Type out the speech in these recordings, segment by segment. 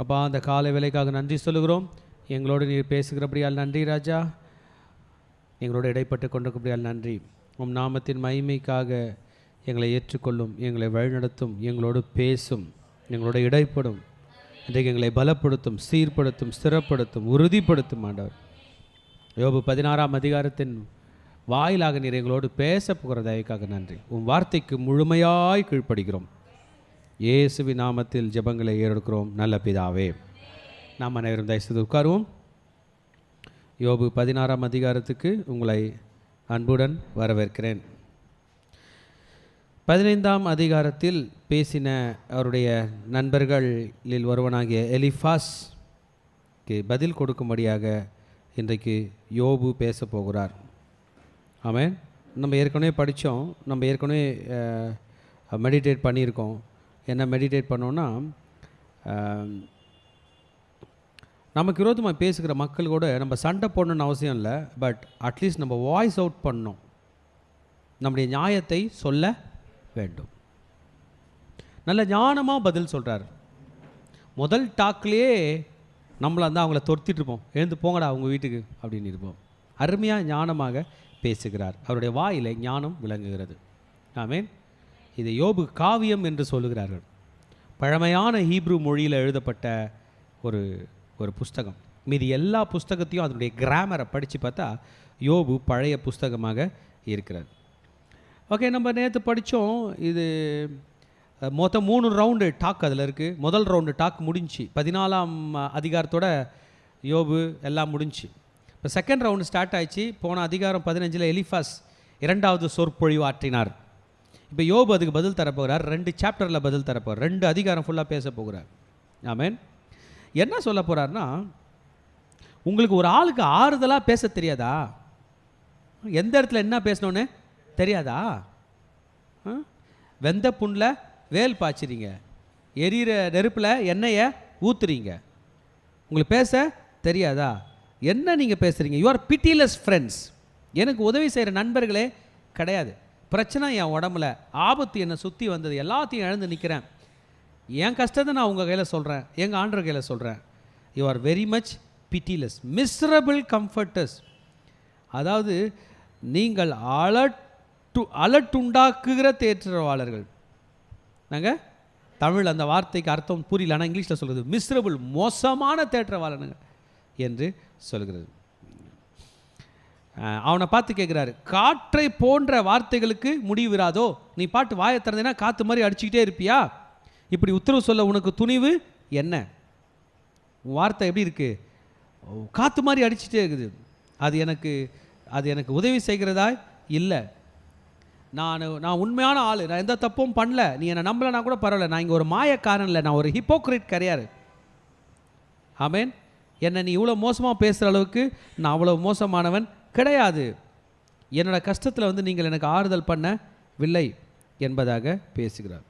அப்பா, அந்த காலை வேலைக்காக நன்றி சொல்லுகிறோம். எங்களோடு நீர் பேசுகிறபடியால் நன்றி ராஜா. எங்களோடு இடைப்பட்டு கொண்டிருக்கிறபடியால் நன்றி. உம் நாமத்தின் மகிமைக்காக எங்களை ஏற்றுக்கொள்ளும், எங்களை வழிநடத்தும், எங்களோடு பேசும், எங்களோட இடைப்படும். இன்றைக்கு எங்களை பலப்படுத்தும், சீர்படுத்தும், ஸ்திரப்படுத்தும், உறுதிப்படுத்தும் ஆண்டவர். யோபு 16ஆம் அதிகாரத்தின் வாயிலாக நீர் எங்களோடு பேச போகிற தயவுக்காக நன்றி. உம் வார்த்தைக்கு முழுமையாய் கீழ்ப்படுகிறோம். இயேசுவின் நாமத்தில் ஜெபங்களை ஏறெடுக்கிறோம் நல்ல பிதாவே. நாம் அனைவரும் தயவுசெய்து உட்காருவோம். யோபு 16ஆம் அதிகாரத்துக்கு உங்களை அன்புடன் வரவேற்கிறேன். 15ஆம் அதிகாரத்தில் பேசின அவருடைய நண்பர்களில் ஒருவனாகிய எலிஃபாஸ்க்கு பதில் கொடுக்கும்படியாக இன்றைக்கு யோபு பேச போகிறார். ஆமென். நம்ம ஏற்கனவே படித்தோம், நம்ம ஏற்கனவே மெடிடேட் பண்ணியிருக்கோம். என்ன மெடிடேட் பண்ணோன்னா, நமக்கு விரோதமாக பேசுகிற மக்கள் கூட நம்ம சண்டை போடணுன்னு அவசியம் இல்லை, பட் அட்லீஸ்ட் நம்ம வாய்ஸ் அவுட் பண்ணணும், நம்முடைய நியாயத்தை சொல்ல வேண்டும். நல்ல ஞானமாக பதில் சொல்கிறார். முதல் டாக்லேயே நம்மளை வந்து அவங்கள தொடுத்திட்டுருப்போம், எழுந்து போங்கடா அவங்க வீட்டுக்கு அப்படின்னு இருப்போம். அருமையாக ஞானமாக பேசுகிறார். அவருடைய வாயிலை ஞானம் விளங்குகிறது. ஆமென். இது யோபு காவியம் என்று சொல்லுகிறார்கள். பழமையான ஹீப்ரு மொழியில் எழுதப்பட்ட ஒரு புஸ்தகம். மீதி எல்லா புஸ்தகத்தையும் அதனுடைய கிராமரை படித்து பார்த்தா யோபு பழைய புஸ்தகமாக இருக்கிறது. ஓகே, நம்ம நேற்று படித்தோம். இது மொத்தம் 3 ரவுண்டு டாக் அதில் இருக்குது. முதல் ரவுண்டு டாக் முடிஞ்சு 14ஆம் அதிகாரத்தோட யோபு எல்லாம் முடிஞ்சு. இப்போ செகண்ட் ரவுண்டு ஸ்டார்ட் ஆயிடுச்சு. போன அதிகாரம் 15 எலிஃபாஸ் 2வது சொற்பொழிவு ஆற்றினார். இப்போ யோபு அதுக்கு பதில் தரப்போகிறார். 2 சாப்டரில் பதில் தரப்போகிறார். 2 அதிகாரம் ஃபுல்லாக பேச போகிறார். ஆமென். என்ன சொல்ல போகிறார்னா, உங்களுக்கு ஒரு ஆளுக்கு ஆறுதலாக பேச தெரியாதா? எந்த இடத்துல என்ன பேசணுன்னு தெரியாதா? வெந்த புண்ணில் வேல் பாய்ச்சிறீங்க, எரியிற நெருப்பில் எண்ணெயை ஊற்றுறீங்க, உங்களுக்கு பேச தெரியாதா? என்ன நீங்கள் பேசுகிறீங்க? You are pitiless friends. எனக்கு உதவி செய்கிற நண்பர்களே கிடையாது. பிரச்சனை என் உடம்புல, ஆபத்து என்னை சுற்றி வந்தது, எல்லாத்தையும் இழந்து நிற்கிறேன். என் கஷ்டத்தை நான் உங்கள் கையில் சொல்கிறேன், எங்கள் ஆண்டவர் கையில் சொல்கிறேன். You are very much pitiless, miserable comforters. அதாவது நீங்கள் அலட்டுண்டாக்குகிற தேற்றவாளர்கள். நாங்கள் தமிழ் அந்த வார்த்தைக்கு அர்த்தம் புரியல, ஆனால் இங்கிலீஷில் சொல்கிறது மிஸ்ரபிள், மோசமான தேற்றவாளனுங்க என்று சொல்கிறது. அவனை பார்த்து கேட்குறாரு, காற்றை போன்ற வார்த்தைகளுக்கு முடிவிராதோ? நீ பாட்டு வாயை திறந்தேன்னா காற்று மாதிரி அடிச்சுக்கிட்டே இருப்பியா? இப்படி உத்தரவு சொல்ல உனக்கு துணிவு என்ன? வார்த்தை எப்படி இருக்குது? காற்று மாதிரி அடிச்சுட்டே இருக்குது. அது எனக்கு உதவி செய்கிறதா இல்லை. நான் உண்மையான ஆள், நான் எந்த தப்பும் பண்ணல, நீ என்னை நம்பலைன்னா கூட பரவாயில்ல, நான் இங்கே ஒரு மாயக்காரன் இல்லை, நான் ஒரு ஹிப்போக்ரிட் கிடையாது. ஆமென். என்னை நீ இவ்வளோ மோசமாக பேசுகிற அளவுக்கு நான் அவ்வளோ மோசமானவன் கிடையாது. என்னோட கஷ்டத்தில் வந்து நீங்கள் எனக்கு ஆறுதல் பண்ணவில்லை என்பதாக பேசுகிறார்.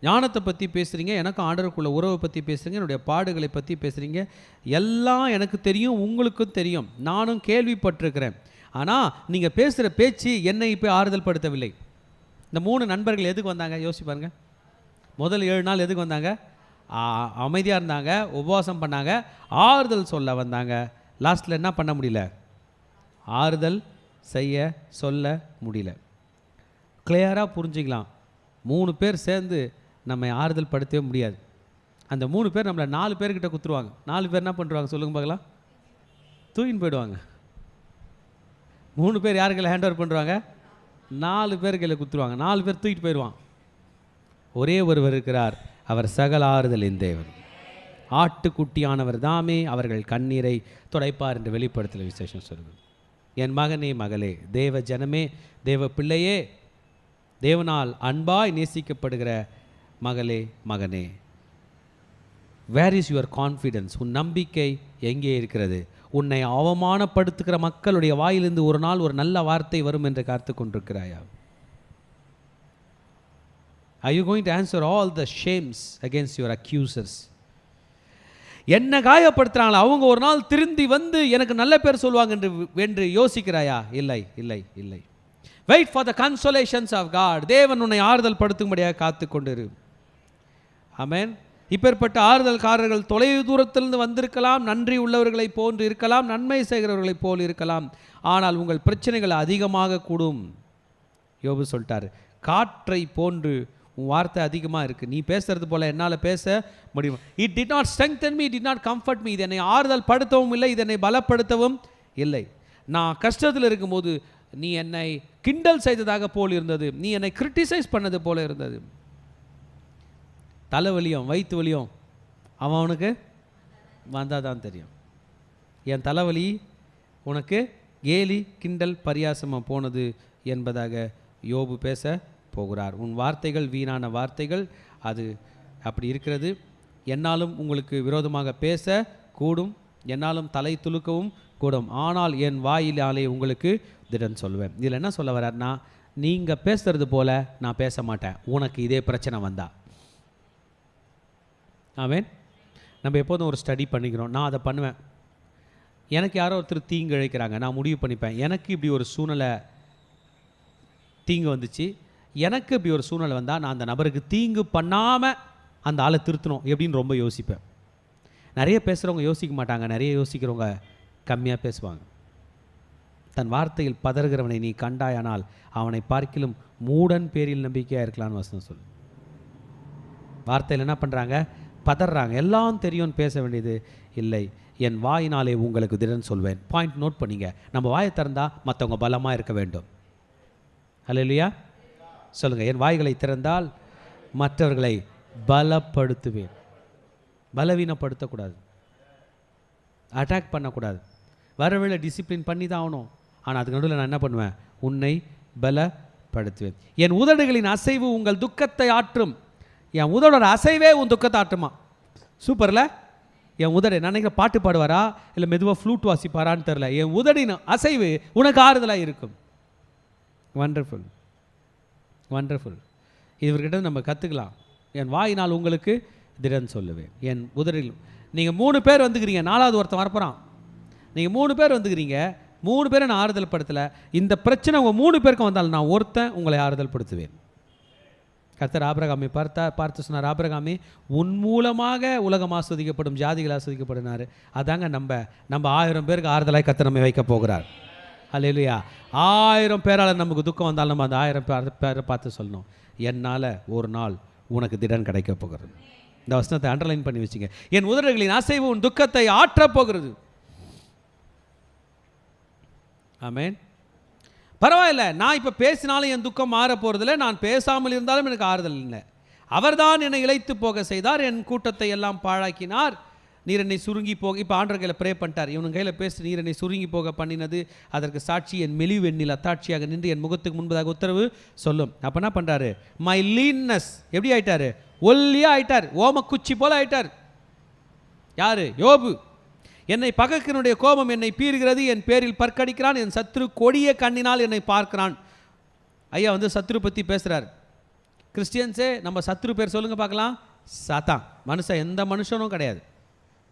ஞானத்தை பற்றி பேசுகிறீங்க, எனக்கும் ஆண்டவருக்குள்ள உறவை பற்றி பேசுகிறீங்க, என்னுடைய பாடுகளை பற்றி பேசுகிறீங்க. எல்லாம் எனக்கு தெரியும், உங்களுக்கும் தெரியும், நானும் கேள்விப்பட்டிருக்கிறேன். ஆனால் நீங்கள் பேசுகிற பேச்சு என்னை இப்போ ஆறுதல் படுத்தவில்லை. இந்த 3 நண்பர்கள் எதுக்கு வந்தாங்க யோசிச்சு பாருங்க. முதல் 7 நாள் எதுக்கு வந்தாங்க? அமைதியாக இருந்தாங்க, உபவாசம் பண்ணாங்க, ஆறுதல் சொல்ல வந்தாங்க. லாஸ்ட்டில் என்ன பண்ண முடியல? ஆறுதல் சொல்ல முடியல. கிளியராக புரிஞ்சிக்கலாம். 3 பேர் சேர்ந்து நம்ம ஆறுதல் படுத்தவே முடியாது. அந்த 3 பேர் நம்மளை 4 பேர்கிட்ட குத்துருவாங்க. 4 பேர் என்ன பண்ணுவாங்க சொல்லுங்க பார்க்கலாம்? தூக்கின்னு போயிடுவாங்க. 3 பேர் யார் கையில் ஹேண்ட் ஓவர் பண்ணுறாங்க? 4 பேர் கையில் குத்துருவாங்க. 4 பேர் தூக்கிட்டு போயிடுவான். ஒரே ஒருவர் இருக்கிறார், அவர் சகல ஆறுதலின் தேவன், ஆட்டுக்குட்டியானவர் தாமே அவர்கள் கண்ணீரை துடைப்பார் என்று வெளிப்படுத்தல விசேஷம் சொல்லுங்கள். என் மகனே மகளே, தேவ ஜனமே, தேவ பிள்ளையே, தேவனால் அன்பாய் நேசிக்கப்படுகிற மகளே மகனே, வேர் இஸ் யுவர் கான்ஃபிடன்ஸ்? உன் நம்பிக்கை எங்கே இருக்கிறது? உன்னை அவமானப்படுத்துகிற மக்களுடைய வாயிலிருந்து ஒரு நாள் ஒரு நல்ல வார்த்தை வரும் என்று காத்து கொண்டிருக்கிறாயா? Are you going to answer all the shames against your accusers? என்ன காயப்படுத்துறாங்களா அவங்க ஒரு நாள் திருந்தி வந்து எனக்கு நல்ல பேர் சொல்லுவாங்க என்று யோசிக்கிறாயா? இல்லை இல்லை இல்லை. Wait for the consolations of God. தேவன் உன்னை ஆறுதல் படுத்தும்படியாக காத்து கொண்டிரு. ஆமென். இப்பேற்பட்ட ஆறுதல்காரர்கள் தொலைவு தூரத்திலிருந்து வந்திருக்கலாம், நன்றி உள்ளவர்களைப் போன்று இருக்கலாம், நன்மை செய்கிறவர்களைப் போல் இருக்கலாம். ஆனால் உங்கள் பிரச்சனைகள் அதிகமாக கூடும். யோபு சொல்லிட்டார், காற்றை போன்று உன் வார்த்தை அதிகமாக இருக்குது, நீ பேசுறது போல் என்னால் பேச முடியும். It did not strengthen me, did not comfort me. இது என்னை ஆறுதல் படுத்தவும் இல்லை, இது என்னை பலப்படுத்தவும் இல்லை. நான் கஷ்டத்தில் இருக்கும்போது நீ என்னை கிண்டல் செய்ததாக போல் இருந்தது, நீ என்னை கிரிட்டிசைஸ் பண்ணது போல இருந்தது. தலைவலியும் வயிற்று வலியும் அவனுக்கு வந்தால் தான் தெரியும். என் தலைவலி உனக்கு கேலி கிண்டல் பரியாசமாக போனது என்பதாக யோபு பேச போகிறார். உன் வார்த்தைகள் வீணான வார்த்தைகள், அது அப்படி இருக்கிறது. என்னாலும் உங்களுக்கு விரோதமாக பேச கூடும், என்னாலும் தலை துலுக்கவும் கூடும், ஆனால் என் வாயிலாலே உங்களுக்கு திடன் சொல்வேன். இதில் என்ன சொல்ல வர்றாருன்னா, நீங்கள் பேசுறது போல நான் பேச மாட்டேன் உனக்கு இதே பிரச்சனை வந்தா. ஆமென். நம்ம எப்போதும் ஒரு ஸ்டடி பண்ணிக்கிறோம், நான் அதை பண்ணுவேன். எனக்கு யாரோ ஒருத்தர் தீங்கு இழைக்கிறாங்க, நான் முடிவு பண்ணிப்பேன், எனக்கு இப்படி ஒரு சூழ்நிலை தீங்கு வந்துச்சு, எனக்கு இப்படி ஒரு சூழ்நிலை வந்தால் நான் அந்த நபருக்கு தீங்கு பண்ணாமல் அந்த ஆளை திருத்தணும் எப்படின்னு ரொம்ப யோசிப்பேன். நிறைய பேசுகிறவங்க யோசிக்க மாட்டாங்க, நிறைய யோசிக்கிறவங்க கம்மியாக பேசுவாங்க. தன் வார்த்தையில் பதறுகிறவனை நீ கண்டாயானால் அவனை பார்க்கிலும் மூடன் பேரில் நம்பிக்கையாக இருக்கலான்னு வசனம் சொல்லு. வார்த்தையில் என்ன பண்ணுறாங்க, பதறாங்க. எல்லாம் தெரியும்னு பேச வேண்டியது இல்லை. என் வாயினாலே உங்களுக்கு திடன் சொல்வேன். பாயிண்ட் நோட் பண்ணிங்க. நம்ம வாயை திறந்தால் மற்றவங்க பலமாக இருக்க வேண்டும். அல்லேலூயா சொல்லுங்கள். என் வாய்களை திறந்தால் மற்றவர்களை பலப்படுத்துவேன். பலவீனப்படுத்தக்கூடாது, அட்டாக் பண்ணக்கூடாது. வரவேளை டிசிப்ளின் பண்ணி தான் ஆகணும். ஆனால் அதுக்கு நடுவில் நான் என்ன பண்ணுவேன், உன்னை பலப்படுத்துவேன். என் உதடுகளின் அசைவு உங்கள் துக்கத்தை ஆற்றும். என் உதடோட அசைவே உன் துக்கத்தை ஆற்றுமா. சூப்பரில். என் உதடு நினைக்கிற பாட்டு பாடுவாரா இல்லை மெதுவாக ஃப்ளூட் வாசிப்பாரான்னு தெரில, என் உதடின் அசைவு உனக்கு ஆறுதலாக இருக்கும். Wonderful wonderful. இவர்கிட்ட நம்ம கற்றுக்கலாம். என் வாயினால் உங்களுக்கு திடன் சொல்லுவேன். என் உதடில் நீங்கள் 3 பேர் வந்துக்கிறீங்க, 4வது ஒருத்தன் வரப்போகிறான். நீங்கள் 3 பேர் வந்துக்கிறீங்க, 3 பேரை நான் ஆறுதல் படுத்தலை. இந்த பிரச்சனை உங்கள் 3 பேருக்கும் வந்தாலும் நான் ஒருத்தன் உங்களை ஆறுதல் படுத்துவேன். கர்த்தர் ஆபிரகாமை பார்த்து சொன்னார், ஆபிரகாமே உன் மூலமாக உலகம் ஆஸ்வதிக்கப்படும், ஜாதிகள் ஆஸ்வதிக்கப்படினார். அதாங்க நம்ம 1000 பேருக்கு ஆறுதலாய் கர்த்தர் நம்மை வைக்க போகிறார். அல்லேலூயா. 1000 பேரால் நமக்கு துக்கம் வந்தாலும் நம்ம அந்த 1000 பேரை பார்த்து சொல்லணும், என்னால் ஒரு நாள் உனக்கு திடன் கிடைக்க போகிறது. இந்த வசனத்தை அண்டர்லைன் பண்ணி வச்சுங்க. என் உதடுகளின் அசைவு உன் துக்கத்தை ஆற்றப் போகிறது. ஆமென். பரவாயில்ல, நான் இப்போ பேசினாலும் என் துக்கம் மாற போகிறதில்ல, நான் பேசாமல் இருந்தாலும் எனக்கு ஆறுதல் இல்லை. அவர்தான் என்னை இழைத்து போக செய்தார், என் கூட்டத்தை எல்லாம் பாழாக்கினார், நீர் என்னை சுருங்கி போக. இப்போ ஆண்டவர் கையில் ப்ரே பண்ணிட்டார், இவனு கையில் பேசி நீர் என்னை சுருங்கி போக பண்ணினது அதற்கு சாட்சி என் மெலிவு எண்ணில் அத்தாட்சியாக நின்று என் முகத்துக்கு முன்பதாக உத்தரவு சொல்லும். அப்போ என்ன பண்ணுறாரு, மை லீன்னஸ் எப்படி ஆயிட்டாரு, ஒல்லியாக ஆயிட்டார், ஓம குச்சி போல ஆயிட்டார். யாரு, யோபு. என்னை பகைக்கினுடைய கோபம் என்னை பீறுகிறது, என் பேரில் பற்கடிக்கிறான், என் சத்ரு கொடிய கண்ணினால் என்னை பார்க்கிறான். ஐயா சத்ரு பற்றி பேசுகிறார். கிறிஸ்டியன்ஸே நம்ம சத்ரு பேர் சொல்லுங்க பார்க்கலாம். சாத்தான். மனுஷன் எந்த மனுஷனும் கிடையாது.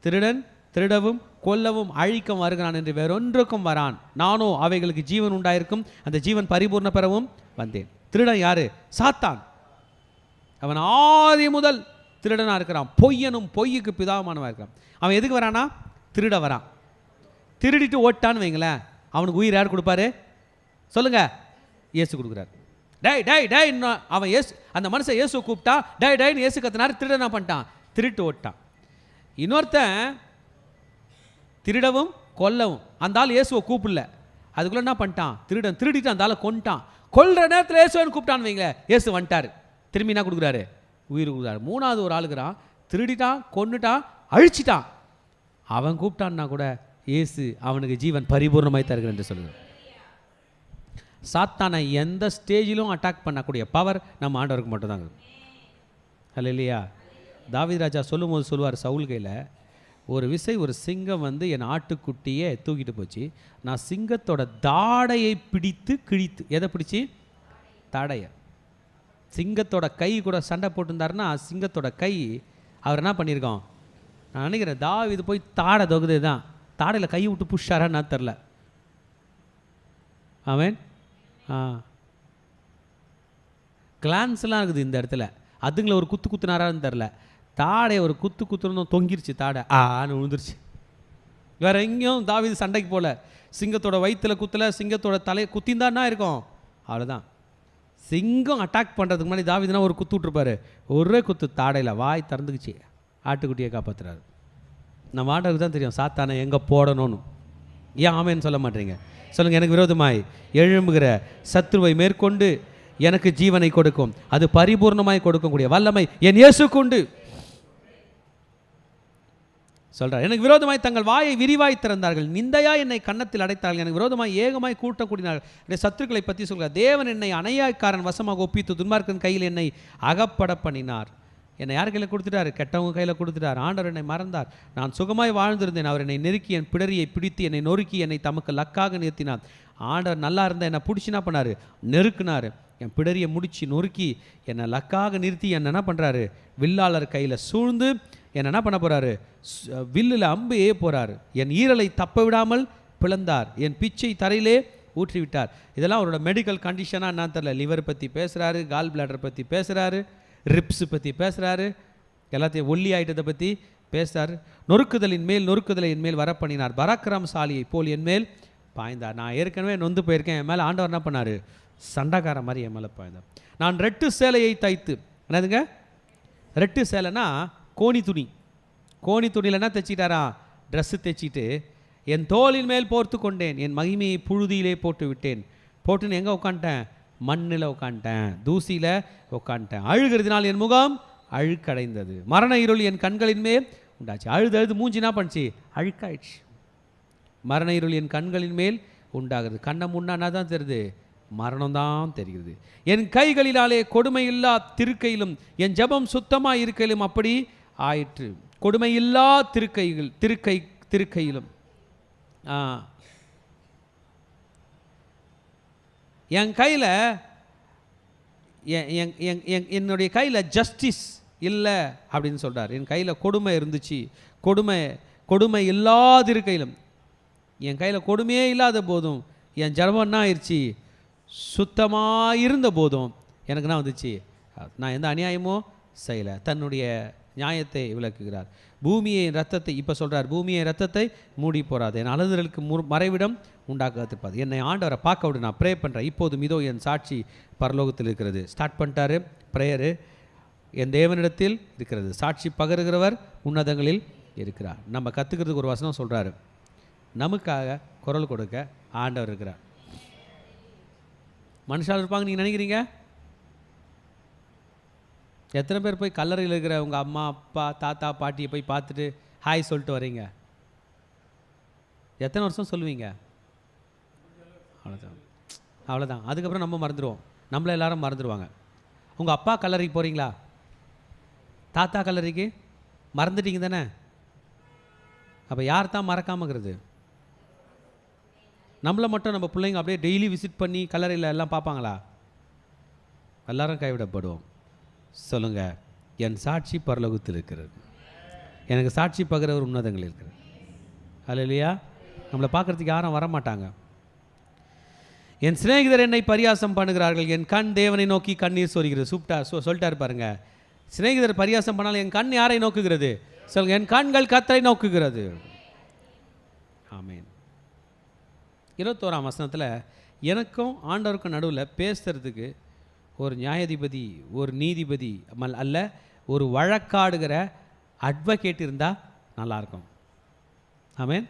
திருடன் திருடவும் கொல்லவும் அழிக்கவும் வருகிறான் என்று வேறொன்றுக்கும் வரான், நானோ அவைகளுக்கு ஜீவன் உண்டாயிருக்கும், அந்த ஜீவன் பரிபூர்ண பெறவும் வந்தேன். திருடன் யாரு, சாத்தான். அவன் ஆதி முதல் திருடனாக இருக்கிறான், பொய்யனும் பொய்யுக்கு பிதாவானவனாக இருக்கிறான். அவன் எதுக்கு வரானா, திருட வரான். திருடிட்டு ஓட்டான்னு வைங்களேன், அவனுக்கு உயிர் யார் கொடுப்பாரு சொல்லுங்க, இயேசு கொடுக்குறாரு. டை டை டை அவன் இயேசு, அந்த மனுஷன் இயேசு கூப்பிட்டா டை டைன்னு இயேசு கத்தினார், திருட என்ன பண்ணிட்டான், திருட்டு ஓட்டான். இன்னொருத்தன் திருடவும் கொல்லவும், அந்த ஆள் இயேசுவை கூப்பிடல, அதுக்குள்ள என்ன பண்ணிட்டான், திருடன் திருடிட்டு அந்த ஆளை கொண்டுட்டான். கொல்ற நேரத்தில் இயேசுவன் கூப்பிட்டான்னு வைங்களேன், இயேசு வந்துட்டார், திரும்பி என்ன கொடுக்குறாரு, உயிர் கொடுக்குறாரு. 3வது ஒரு ஆளுக்குறான், திருடிட்டான் கொன்னுட்டான் அழிச்சிட்டான், அவன் கூப்பிட்டான்னா கூட இயேசு அவனுக்கு ஜீவன் பரிபூர்ணமாய் தருகிறேன் என்று சொல்லுங்கள். சாத்தானை எந்த ஸ்டேஜிலும் அட்டாக் பண்ணக்கூடிய பவர் நம்ம ஆண்டவருக்கு மட்டும்தாங்க. அல்லேலூயா. தாவீது ராஜா சொல்லும் போது சொல்லுவார், சவுல் கையில் ஒரு விசை ஒரு சிங்கம் என் ஆட்டுக்குட்டியை தூக்கிட்டு போச்சு, நான் சிங்கத்தோட தாடையை பிடித்து கிழித்து, எதை பிடிச்சி, தாடையை. சிங்கத்தோட கை கூட சண்டை போட்டுருந்தாருன்னா சிங்கத்தோட கை அவர் என்ன பண்ணியிருக்கோம், நான் நினைக்கிறேன் தாவீது போய் தாடை தொகுது தான், தாடையில் கை விட்டு புஷ்ஷாரான்னு தெரில. ஆமென். கிளான்ஸ்லாம் இருக்குது இந்த இடத்துல, அதுங்களை ஒரு குத்துனாரான்னு தெரில. தாடையை ஒரு குத்துன்னு தொங்கிருச்சு, தாடை ஆன்னு விழுந்துருச்சு. வேறு எங்கேயும் தாவீது சண்டைக்கு போகல. சிங்கத்தோட வயிற்றில் குத்தலை, சிங்கத்தோட தலையை குத்தின்தான்னா இருக்கும், அவ்வளோதான். சிங்கம் அட்டாக் பண்ணுறதுக்கு முன்னாடி தாவீதுனா ஒரு குத்து விட்ருப்பாரு, ஒரே குத்து தாடையில் வாய் திறந்துக்குச்சு, ஆட்டுக்குட்டியை காப்பாற்றுறாரு. நம்ம ஆண்டவருக்கு தான் தெரியும் சாத்தானை எங்கே போடணும்னு. ஏன் ஆமேன்னு சொல்ல மாட்டீங்க? சொல்லுங்கள். எனக்கு விரோதமாய் எழும்புகிற சத்துருவை மேற்கொண்டு எனக்கு ஜீவனை கொடுக்கும், அது பரிபூர்ணமாய் கொடுக்கக்கூடிய வல்லமை என் இயேசுக்கு உண்டு சொல்கிறார். எனக்கு விரோதமாய் தங்கள் வாயை விரிவாய் திறந்தார்கள், நிந்தையா என்னை கன்னத்தில் அடைத்தார்கள், எனக்கு விரோதமாய் ஏகமாய் கூட்ட கூடினார்கள். சத்துருக்களை பற்றி சொல்கிறார். தேவன் என்னை அணையாய்க்காரன் வசமாக ஒப்பித்து துன்மார்க்கன் கையில் என்னை அகப்பட பண்ணினார். என்னை யார் கையில் கொடுத்துட்டார்? கெட்டவங்க கையில் கொடுத்துட்டார். ஆண்டவர் என்னை மறந்தார். நான் சுகமாய் வாழ்ந்திருந்தேன். அவர் என்னை நெருக்கி என் பிடரியை பிடித்து என்னை நொறுக்கி என்னை தமக்கு லக்காக நிறுத்தினார். ஆண்டவர் நல்லா இருந்தால் என்னை பிடிச்சினா பண்ணார், நெருக்குனார். என் பிடரியை முடிச்சு நொறுக்கி என்னை லக்காக நிறுத்தி என்ன பண்ணுறாரு, வில்லாளர் கையில் சூழ்ந்து என்ன பண்ண போகிறாரு, வில்லில் அம்பு போகிறாரு. என் ஈரலை தப்ப விடாமல் பிளந்தார், என் பிச்சை தரையிலே ஊற்றி விட்டார். இதெல்லாம் அவரோட மெடிக்கல் கண்டிஷனாக என்னன்னு தெரியல. லிவர் பற்றி பேசுகிறாரு, கால் பிளாடர் பற்றி பேசுகிறாரு, ரிப்ஸு பற்றி பேசுகிறாரு, எல்லாத்தையும் ஒல்லி ஆயிட்டதை பற்றி பேசுகிறாரு. நொறுக்குதலின் மேல் நொறுக்குதலை என் மேல் வரப்பண்ணினார், பராக்கிரமசாலியை போல் என் மேல் பாய்ந்தார். நான் ஏற்கனவே நொந்து போயிருக்கேன், என் மேலே ஆண்டவர் என்ன பண்ணார், சண்டைக்கார மாதிரி என் மேலே பாய்ந்தார். நான் ரெட்டு சேலையை தைத்து, என்னதுங்க ரெட்டு சேலைனா கோணி துணி, கோணி துணியில் என்ன தைச்சிட்டாரா, ட்ரெஸ்ஸு தைச்சிட்டு என் தோளின் மேல் போர்த்து கொண்டேன், என் மகிமையை புழுதியிலே போட்டு விட்டேன். போட்டுன்னு எங்கே உட்காந்துட்டேன், மண்ணில் உட்காந்துட்டேன், தூசியில் உட்காந்துட்டேன். அழுகிறதுனால் என் முகம் அழுக்கடைந்தது, மரண இருள் என் கண்களின் மேல் உண்டாச்சு. அழுது மூஞ்சி என்ன பண்ணிச்சு, அழுக்காயிடுச்சு. மரண இருள் என் கண்களின் மேல் உண்டாகிறது. கண்ணை முன்னா தான் தெரியுது, மரணம்தான் தெரிகிறது. என் கைகளினாலே கொடுமை இல்லா திருக்கையிலும் என் ஜெபம் சுத்தமாக இருக்கையிலும் அப்படி ஆயிற்று. கொடுமை இல்லா திருக்கையிலும் என் கையில் என்னுடைய கையில் ஜஸ்டிஸ் இல்லை அப்படின்னு சொல்கிறார். என் கையில் கொடுமை இருந்துச்சு, கொடுமை இல்லாதிருக்கையிலும், என் கையில் கொடுமையே இல்லாத போதும் என் ஜெபம் என்ன ஆயிடுச்சு, சுத்தமாக இருந்த போதும் எனக்கு என்ன வந்துச்சு, நான் எந்த அநியாயமோ செய்யலை. தன்னுடைய நியாயத்தை விளக்குகிறார். பூமியை ரத்தத்தை இப்போ சொல்கிறார், பூமியை ரத்தத்தை மூடி போறாது, என் அழுதலுக்கு மறைவிடம் உண்டாக்காதிருப்பாது. என்னை ஆண்டவரை பார்க்க விட நான் ப்ரே பண்ணுறேன். இப்போதும் இதோ என் சாட்சி பரலோகத்தில் இருக்கிறது. ஸ்டார்ட் பண்ணிட்டாரு ப்ரேயரு. என் தேவனிடத்தில் இருக்கிறது, சாட்சி பகருகிறவர் உன்னதங்களில் இருக்கிறார். நம்ம கற்றுக்கிறதுக்கு ஒரு வசனம் சொல்கிறாரு, நமக்காக குரல் கொடுக்க ஆண்டவர் இருக்கிறார். மனுஷால் இருப்பாங்க நீங்கள் நினைக்கிறீங்க? எத்தனை பேர் போய் கல்லறையில் இருக்கிற உங்கள் அம்மா அப்பா தாத்தா பாட்டியை போய் பார்த்துட்டு ஹாய் சொல்லிட்டு வரீங்க? எத்தனை வருஷம் சொல்லுவீங்க? அவ்வளோதான். அதுக்கப்புறம் நம்ம மறந்துடுவோம், நம்மளை எல்லாரும் மறந்துடுவாங்க. உங்கள் அப்பா கல்லறைக்கு போகிறீங்களா, தாத்தா கல்லறைக்கு மறந்துட்டீங்க தானே? அப்போ யார் தான் மறக்காமங்கிறது? நம்மளை மட்டும் நம்ம பிள்ளைங்க அப்படியே டெய்லி விசிட் பண்ணி கல்லறையில் எல்லாம் பார்ப்பாங்களா? எல்லாரும் கைவிடப்படுவோம். சொல்லுங்க, என் சாட்சி பரலோகத்தில் இருக்கிறது, எனக்கு சாட்சி பகிரவர் உன்னதங்கள் இருக்கிறது. அல்லேலூயா. நம்மளை பார்க்குறதுக்கு யாரும் வரமாட்டாங்க. என் சிநேகிதர் என்னை பரியாசம் பண்ணுகிறார்கள், என் கண் தேவனை நோக்கி கண்ணீர் சொரிகிறது. சொல்லிட்டாரு பாருங்க. சிநேகிதர் பரியாசம் பண்ணாலும் என் கண் யாரை நோக்குகிறது? சொல்லுங்க, என் கண்கள் கர்த்தரை நோக்குகிறது. ஆமேன். 21ஆம் வசனத்தில் எனக்கும் ஆண்டவருக்கும் நடுவில் பேசுறதுக்கு ஒரு நியாயாதிபதி, ஒரு நீதிபதி அல்ல, ஒரு வழக்காடுகிற அட்வொகேட் இருந்தால் நல்லாயிருக்கும். ஆமேன்.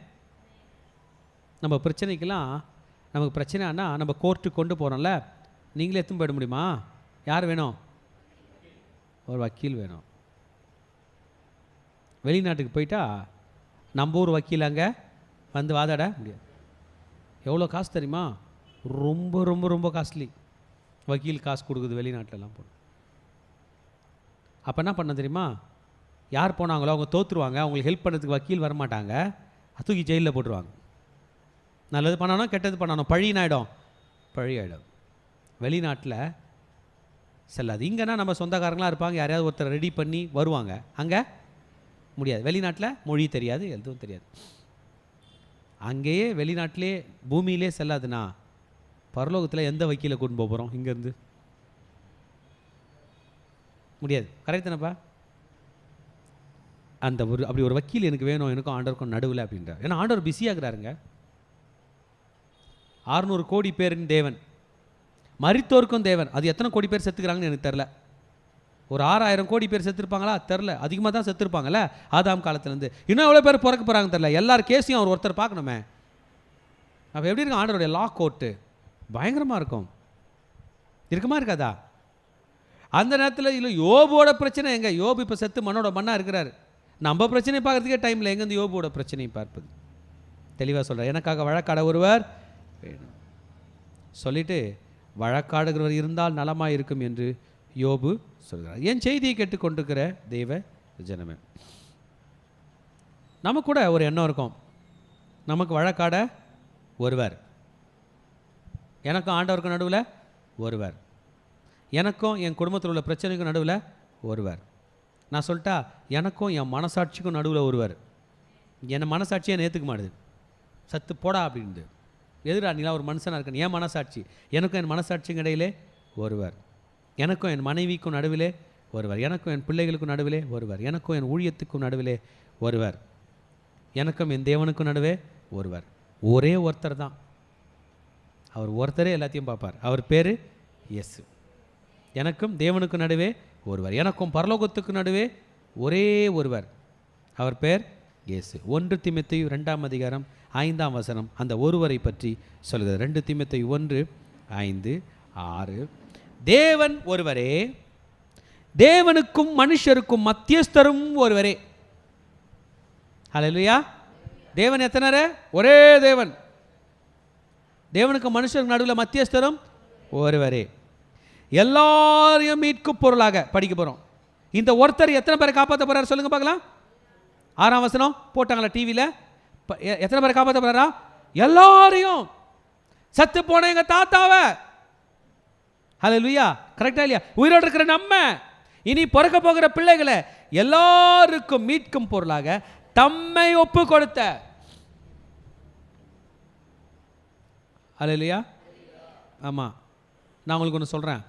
நம்ம பிரச்சனைக்கெல்லாம் நமக்கு பிரச்சனைனா நம்ம கோர்ட்டுக்கு கொண்டு போகிறோம்ல, நீங்களே எத்தும் போயிட முடியுமா? யார் வேணும்? ஒரு வக்கீல் வேணும். வெளிநாட்டுக்கு போயிட்டா நம்ம ஊர் வக்கீல் அங்கே வந்து வாதாட முடியாது. எவ்வளோ காசு தெரியுமா? ரொம்ப ரொம்ப ரொம்ப காஸ்ட்லி. வக்கீல் காசு கொடுக்குது வெளிநாட்டிலலாம் போகணும். அப்போ என்ன பண்ண தெரியுமா? யார் போனாங்களோ அவங்க தோற்றுருவாங்க, அவங்களுக்கு ஹெல்ப் பண்ணுறதுக்கு வக்கீல் வரமாட்டாங்க, தூக்கி ஜெயிலில் போட்டுருவாங்க. நல்லது பண்ணணும் கெட்டது பண்ணணும், பழினாயிடும், பழி ஆகிடும். வெளிநாட்டில் செல்லாது. இங்கேனா நம்ம சொந்தக்காரங்களாம் இருப்பாங்க, யாரையாவது ஒருத்தர் ரெடி பண்ணி வருவாங்க. அங்கே முடியாது. வெளிநாட்டில் மொழி தெரியாது, எதுவும் தெரியாது. அங்கேயே வெளிநாட்டிலே பூமியிலே செல்லாதுன்னா பரலோகத்தில் எந்த வக்கீலை கொண்டு போகிறோம்? இங்கேருந்து முடியாது. கரெக்ட் தானப்பா? அந்த அப்படி ஒரு வக்கீல் எனக்கு வேணும், எனக்கும் ஆண்டவருக்கும் நடுவில் அப்படின்றார். ஏன்னா ஆண்டவர் பிஸியாகிறாருங்க. 600 கோடி பேரின் தேவன், மரித்தோருக்கும் தேவன். அது எத்தனை கோடி பேர் செத்துக்கிறாங்கன்னு எனக்கு தெரில. ஒரு 6000 கோடி பேர் செத்துருப்பாங்களா தெரில, அதிகமாக தான் செத்துருப்பாங்கல்ல ஆதாம் காலத்துலேருந்து. இன்னும் எவ்வளோ பேர் பிறக்க போகிறாங்க தெரில. எல்லார் கேஸையும் அவர் ஒருத்தர் பார்க்கணுமே. அப்போ எப்படி இருக்கும் ஆண்டவருடைய லா கோர்ட்டு? பயங்கரமாக இருக்கும். இருக்குமா இருக்காதா? அந்த நேரத்தில் இல்லை யோபோட பிரச்சனை எங்கே? யோபு இப்போ செத்து மண்ணோட மண்ணாக இருக்கிறார். நம்ம பிரச்சனையை பார்க்குறதுக்கே டைமில் எங்கேருந்து யோபோட பிரச்சனையை பார்ப்பது? தெளிவாக சொல்கிறார், எனக்காக வழக்காட ஒருவர் வேணும் சொல்லிட்டு வழக்காடுகிறவர் இருந்தால் நலமாக இருக்கும் என்று யோபு சொல்கிறார். என் செய்தியை கேட்டுக்கொண்டிருக்கிற தெய்வ ஜனமே, நமக்கு கூட ஒரு எண்ணம் இருக்கும், நமக்கு வழக்காட ஒருவர், எனக்கும் ஆண்டவருக்கும் நடுவில் ஒருவர், எனக்கும் என் குடும்பத்தில் உள்ள பிரச்சனைக்கும் நடுவில் ஒருவர். நான் சொல்லிட்டா எனக்கும் என் மனசாட்சிக்கும் நடுவில் ஒருவர். என் மனசாட்சியை ஏற்றுக்க மாட்டுது, சத்து போடா அப்படின்ட்டு. எதிரா நீலா ஒரு மனுஷனாக இருக்கணும். என் மனசாட்சி, எனக்கும் என் மனசாட்சிக்கு இடையிலே ஒருவர், எனக்கும் என் மனைவிக்கும் நடுவிலே ஒருவர், எனக்கும் என் பிள்ளைகளுக்கும் நடுவிலே ஒருவர், எனக்கும் என் ஊழியத்துக்கும் நடுவிலே ஒருவர், எனக்கும் என் தேவனுக்கும் நடுவே ஒருவர். ஒரே ஒருத்தர் தான். அவர் ஒருத்தரே எல்லாத்தையும் பார்ப்பார். அவர் பேர் இயேசு. எனக்கும் தேவனுக்கு நடுவே ஒருவர், எனக்கும் பரலோகத்துக்கு நடுவே ஒரே ஒருவர். அவர் பேர் இயேசு. 1 தீமோத்தேயு 2:5 அந்த ஒருவரை பற்றி சொல்கிறது. 2 தீமோத்தேயு 1:5-6. தேவன் ஒருவரே, தேவனுக்கும் மனுஷருக்கும் மத்தியஸ்தரும் ஒருவரே. ஹல்லேலூயா. தேவன் எத்தனை? ஒரே தேவன். தேவனுக்கும் மனுஷருக்கு நடுவில் மத்தியஸ்தரும் ஒருவரே. எல்லாரையும் மீட்கும் பொருளாக படிக்க போகிறோம். இந்த ஒருத்தர் எத்தனை பேரை காப்பாற்ற போகிறார் சொல்லுங்க பார்க்கலாம். 6ஆம் வசனம் போட்டாங்களா டிவியில்? எத்தனை பேரை காப்பாற்ற போகிறாரா? எல்லாரையும். சத்து போன எங்கள் தாத்தாவை, ஹல்லேலூயா, கரெக்டா இல்லையா? உயிரோடு இருக்கிற நம்ம, இனி பிறக்க போகிற பிள்ளைகளை எல்லாருக்கும் மீட்கும் பொருளாக தம்மை ஒப்பு கொடுத்த, ஹல்லேலூயா. ஆமாம், நான் உங்களுக்கு ஒன்று சொல்கிறேன்.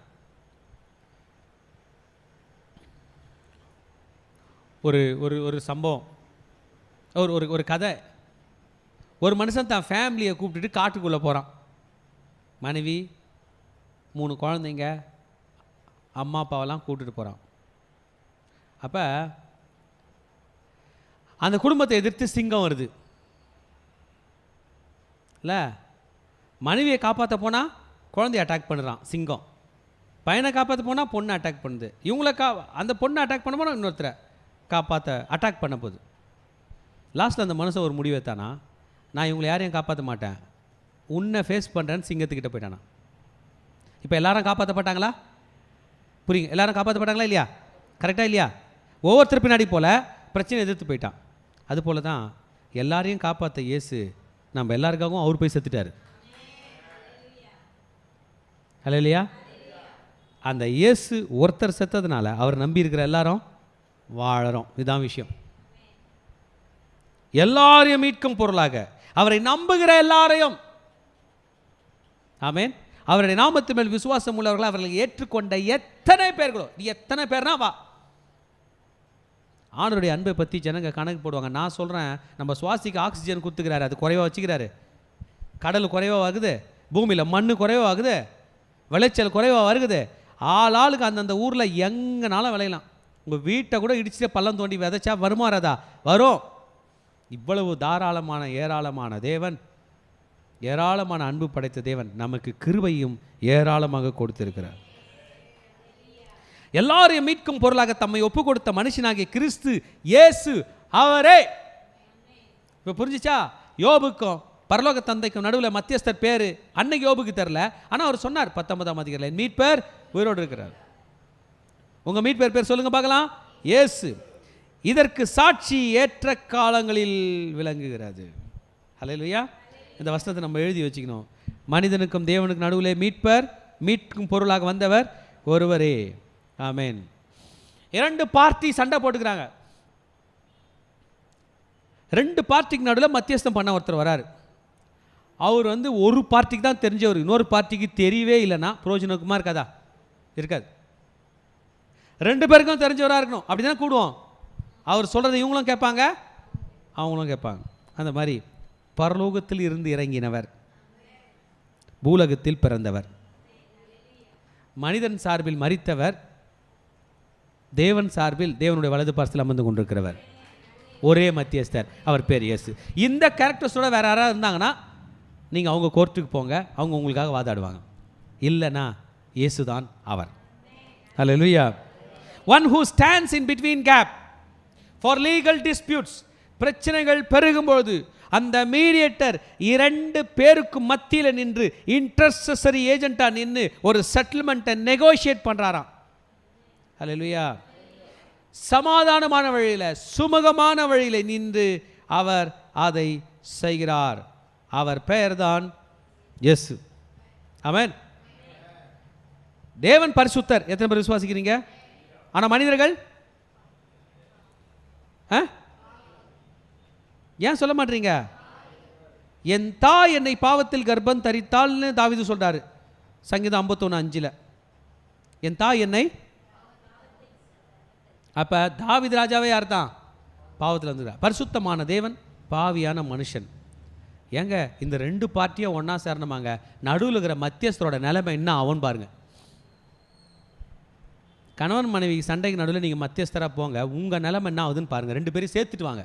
ஒரு ஒரு ஒரு சம்பவம், ஒரு ஒரு ஒரு கதை. ஒரு மனுஷன் தான் ஃபேமிலியை கூப்பிட்டுட்டு காட்டுக்குள்ளே போகிறான். மனைவி, 3 குழந்தைங்க, அம்மா அப்பாவெல்லாம் கூப்பிட்டுட்டு போகிறான். அப்போ அந்த குடும்பத்தை எதிர்த்து சிங்கம் வருது இல்லை? மனைவியை காப்பாற்ற போனால் குழந்தைய அட்டாக் பண்ணுறான் சிங்கம். பையனை காப்பாற்ற போனால் பொண்ணை அட்டாக் பண்ணுது. இவங்கள அந்த பொண்ணை அட்டாக் பண்ண போனால் இன்னொருத்தரை காப்பாற்ற அட்டாக் பண்ண போகுது. லாஸ்ட்டில் அந்த மனுஷன் ஒரு முடிவெத்தானா, நான் இவங்களை யாரையும் காப்பாற்ற மாட்டேன், உன்னை ஃபேஸ் பண்ணுறேன்னு சிங்கத்துக்கிட்ட போயிட்டானா. இப்போ எல்லாரும் காப்பாற்றப்பட்டாங்களா? புரியுங்க, எல்லாரும் காப்பாற்றப்பட்டாங்களா இல்லையா? கரெக்டாக இல்லையா? ஒவ்வொருத்தர் பின்னாடி போல் பிரச்சனை எதிர்த்து போயிட்டான். அது போல தான் எல்லாரையும் காப்பாற்ற இயேசு நம்ம எல்லாருக்காகவும் அவர் போய் செத்துட்டார். ஹல்லேலூயா. அந்த இயேசு ஒருத்தர் செத்ததுனால அவர் நம்பி இருக்கிற எல்லாரும் வாழறோம். இதுதான் விஷயம். எல்லாரையும் மீட்கும் பொருளாக அவரை நம்புகிற எல்லாரையும், ஆமென், அவருடைய நாமத்து மேல் விசுவாசம் உள்ளவர்கள் அவர்களை ஏற்றுக்கொண்ட எத்தனை பேர்களோ, நீ எத்தனை பேர்னா வா. ஆண்டவருடைய அன்பை பற்றி ஜனங்க கணக்கு போடுவாங்க. நான் சொல்கிறேன், நம்ம சுவாசிக்கு ஆக்சிஜன் கொடுத்துக்கிறாரு, அது குறைவாக வச்சுக்கிறாரு. கடல் குறைவாக ஆகுது, பூமியில் மண் குறைவாக ஆகுது, விளைச்சல் குறைவாக வருகுது. ஆளுக்கு அந்தந்த ஊரில் எங்கனாலும் விளையலாம். உங்கள் வீட்டை கூட இடிச்சுட்டு பள்ளம் தோண்டி விதைச்சா வருமாறதா? வரும். இவ்வளவு தாராளமான ஏராளமான தேவன், ஏராளமான அன்பு படைத்த தேவன் நமக்கு கிருபையும் ஏராளமாக கொடுத்திருக்கிறார். எல்லாரையும் மீட்கும் பொருளாக தம்மை ஒப்பு கொடுத்த மனுஷனாகிய கிறிஸ்து இயேசு அவரே. இப்போ புரிஞ்சிச்சா? யோபுக்கும் பரலோக தந்தைக்கும் நடுவில் மத்தியஸ்தர் பேர் அன்னைக்கு யோபுக்கு தெரில, ஆனால் அவர் சொன்னார் 19ஆம் அதிகாரத்தில், மீட்பர் உயிரோடு இருக்கிறார். உங்கள் மீட்பர் பேர் சொல்லுங்க பார்க்கலாம், இயேசு. இதற்கு சாட்சி ஏற்ற காலங்களில் விளங்குகிறது. ஹல்லேலூயா. இந்த வசனத்தை நம்ம எழுதி வச்சுக்கணும். மனிதனுக்கும் தேவனுக்கும் நடுவிலே மீட்பர், மீட்கும் பொருளாக வந்தவர் ஒருவரே. ஆமென். 2 பார்ட்டி சண்டை போட்டுக்கிறாங்க. 2 பார்ட்டிக்கு நடுவில் மத்தியஸ்தம் பண்ண ஒருத்தர் வராரு. அவர் ஒரு பார்ட்டிக்கு தான் தெரிஞ்சவர், இன்னொரு பார்ட்டிக்கு தெரியவே இல்லைன்னா பிரயோஜனக்குமா இருக்காதா? இருக்காது. 2 பேருக்கும் தெரிஞ்சவராக இருக்கணும். அப்படி தானே கூடுவோம். அவர் சொல்கிறத இவங்களும் கேட்பாங்க, அவங்களும் கேட்பாங்க. அந்த மாதிரி பரலோகத்தில் இருந்து இறங்கினவர், பூலகத்தில் பிறந்தவர், மனிதன் சார்பில் மரித்தவர், தேவன் சார்பில் தேவனுடைய வலது பார்சத்தில் அமர்ந்து கொண்டிருக்கிறவர், ஒரே மத்தியஸ்தர், அவர் பேர் இயேசு. இந்த கேரக்டர்ஸோட வேறு யாராவது இருந்தாங்கன்னா நீங்கள் அவங்க கோர்ட்டுக்கு போங்க, அவங்க உங்களுக்காக வாதாடுவாங்க. இல்லைனா இயேசு தான் அவர். ஹல்லேலூயா. One who stands in between gap for legal disputes. பிரச்சனைகள் பெருகும்போது அந்த மீடியேட்டர் இரண்டு பேருக்கு மத்தியில் நின்று இன்டர்செசரி ஏஜென்ட்டாக நின்று ஒரு செட்டில்மெண்ட்டை நெகோஷியேட் பண்ணுறாராம். ஹல்லேலூயா. சமாதானமான வழியில், சுமூகமான வழியில் நின்று அவர் அதை செய்கிறார். அவர் பெயர்தான் இயேசு. ஆமென். தேவன் பரிசுத்தர், எத்தனை பேர் விசுவாசிக்கிறீங்க? ஆனால் மனிதர்கள் ஏன் சொல்ல மாட்டீங்க? என் தாய் என்னை பாவத்தில் கர்ப்பம் தரித்தாள்னு தாவீது சொல்றாரு சங்கீதம் 51:5. என் தாய் என்னை. அப்ப தாவீது ராஜாவே யார் தான்? பாவத்தில் வந்துடுறார். பரிசுத்தமான தேவன், பாவியான மனுஷன். ஏங்க இந்த ரெண்டு பார்ட்டியும் ஒன்றா சேரணுமாங்க? நடுவில் இருக்கிற மத்தியஸ்தரோட நிலைமை என்ன ஆகும்னு பாருங்க. கணவன் மனைவி சண்டைக்கு நடுவில் நீங்கள் மத்தியஸ்தராக போங்க, உங்கள் நிலைமை என்ன ஆகுதுன்னு பாருங்கள். ரெண்டு பேரும் சேர்த்துட்டு வாங்க.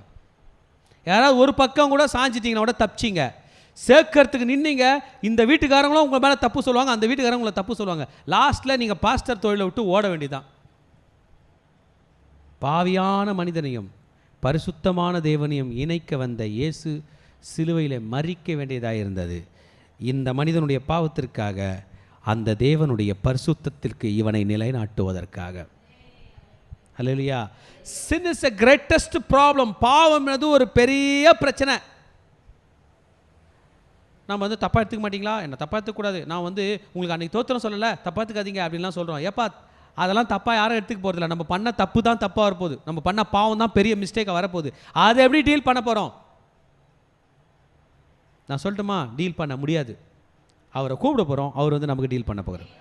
யாராவது ஒரு பக்கம் கூட சாஞ்சிட்டிங்கன்னா கூட தப்பிச்சிங்க. சேர்க்கறதுக்கு நின்னீங்க, இந்த வீட்டுக்காரங்களும் உங்கள் மேலே தப்பு சொல்லுவாங்க, அந்த வீட்டுக்காரங்க உங்களை தப்பு சொல்லுவாங்க. லாஸ்ட்டில் நீங்கள் பாஸ்டர் தொழிலை விட்டு ஓட வேண்டியதான். பாவியான மனிதனையும் பரிசுத்தமான தேவனையும் இணைக்க வந்த இயேசு சிலுவையில் மறிக்க வேண்டியதாக இருந்தது. இந்த மனிதனுடைய பாவத்திற்காக, அந்த தேவனுடைய பரிசுத்தத்திற்கு இவனை நிலைநாட்டுவதற்காக. ஹல்லேலூயா. sin is the greatest problem. பாவம் அது ஒரு பெரிய பிரச்சனை. நம்ம வந்து தப்பாக எடுத்துக்க மாட்டீங்களா? என்ன தப்பாக எடுத்துக்கூடாது, நான் வந்து உங்களுக்கு அன்றைக்கி தோத்திரம் சொல்லலை, தப்பாக எடுத்துக்காதீங்க அப்படின்லாம் சொல்கிறோம். ஏப்பா அதெல்லாம் தப்பாக யாரும் எடுத்துக்க போகிறதில்ல. நம்ம பண்ண தப்பு தான் தப்பாக வரப்போகுது, நம்ம பண்ண பாவம் தான் பெரிய மிஸ்டேக்காக வரப்போகுது. அதை எப்படி டீல் பண்ண போகிறோம்? நான் சொல்லட்டுமா? டீல் பண்ண முடியாது. அவரை கூப்பிட போகிறோம், அவர் வந்து நமக்கு டீல் பண்ண போகிறார்.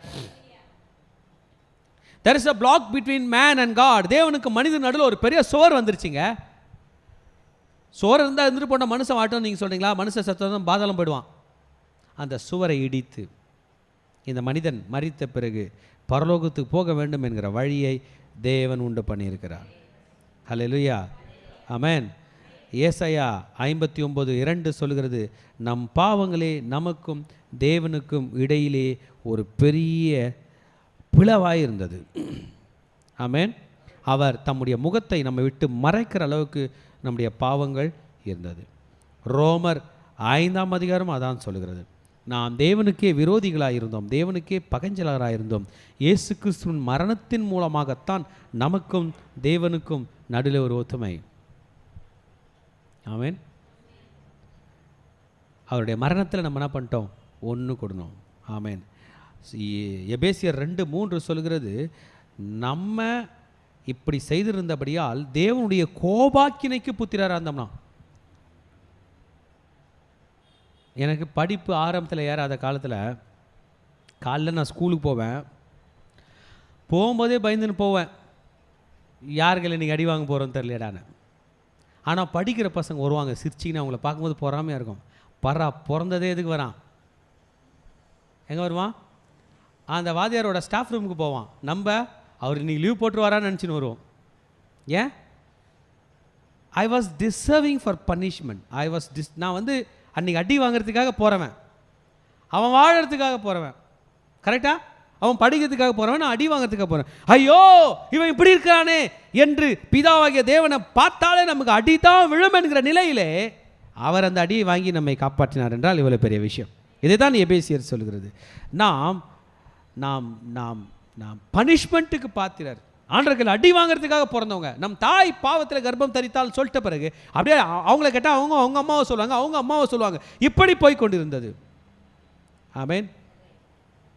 There is a block between man and God. தேவனுக்கு மனிதன் நடுவில் ஒரு பெரிய சுவர் வந்துருச்சுங்க. சுவர் இருந்தால் இருந்துட்டு போன மனுஷன் வாட்டும் நீங்கள் சொல்கிறீங்களா? மனுஷன் சத்தம் பாதாளம் போயிடுவான். அந்த சுவரை இடித்து இந்த மனிதன் மரித்த பிறகு பரலோகத்துக்கு போக வேண்டும் என்கிற வழியை தேவன் உண்டு பண்ணியிருக்கிறார். ஹல்லேலூயா. ஆமென். ஏசாயா 59:2 சொல்கிறது, நம் பாவங்களே நமக்கும் தேவனுக்கும் இடையிலே ஒரு பெரிய பிளவாய் இருந்தது. ஆமென். அவர் தம்முடைய முகத்தை நம்ம விட்டு மறைக்கிற அளவுக்கு நம்முடைய பாவங்கள் இருந்தது. ரோமர் 5 அதான் சொல்கிறது, நாம் தேவனுக்கே விரோதிகளாக இருந்தோம், தேவனுக்கே பகைஞ்சலாக இருந்தோம். இயேசு கிறிஸ்துவின் மரணத்தின் மூலமாகத்தான் நமக்கும் தேவனுக்கும் நடுவில் ஒரு ஒத்துமை. ஆமென். அவருடைய மரணத்தில் நம்ம என்ன பண்ணிட்டோம்? ஒன்று கொடுனோம். ஆமென். எபேசியர் 2:3 சொல்கிறது, நம்ம இப்படி செய்திருந்தபடியால் தேவனுடைய கோபாக்கினைக்கு புத்திரராக இருந்தோம்னா. எனக்கு படிப்பு ஆரம்பத்தில் ஏறாத காலத்தில் காலைல நான் ஸ்கூலுக்கு போவேன், போகும்போதே பயந்துன்னு போவேன், யாருகளை நீங்கள் அடி வாங்க போகிறோன்னு தெரியலடான்னு. ஆனால் படிக்கிற பசங்க வருவாங்க, சிரிச்சிங்கன்னா அவங்கள பார்க்கும்போது பொறாமையாக இருக்கும். பிறந்ததே எதுக்கு வரான்? எங்கே வருவான்? அந்த வாத்தியாரோட ஸ்டாஃப் ரூமுக்கு போவான். நம்ம அவர் இன்னைக்கு லீவ் போட்டு வரான்னு நினச்சின்னு வருவோம். ஏன்? I was deserving for punishment. நான் வந்து அன்றைக்கி அடி வாங்கிறதுக்காக போகிறவன், அவன் வாழறதுக்காக போகிறவன். கரெக்டாக? அவன் படிக்கிறதுக்காக போகிறவன், நான் அடி வாங்கிறதுக்காக போகிறேன். ஐயோ இவன் இப்படி இருக்கிறானே என்று பிதாவாகிய தேவனை பார்த்தாலே நமக்கு அடி தான் விழும் என்கிற நிலையிலே அவர் அந்த அடியை வாங்கி நம்மை காப்பாற்றினார் என்றால் இவ்வளோ பெரிய விஷயம். இதை தான் எபேசியர் சொல்கிறது. நாம் நாம் நாம் நாம் பனிஷ்மெண்ட்டுக்கு பாத்திரர். ஆண்டவர்கள் அடி வாங்கிறதுக்காக பிறந்தவங்க. நம் தாய் பாவத்தில் கர்ப்பம் தரித்தால் சொல்லிட்ட பிறகு அப்படியே அவங்கள கேட்டால் அவங்க அம்மாவை சொல்லுவாங்க, அவங்க அம்மாவை சொல்லுவாங்க. இப்படி போய் கொண்டிருந்தது. ஆமென்.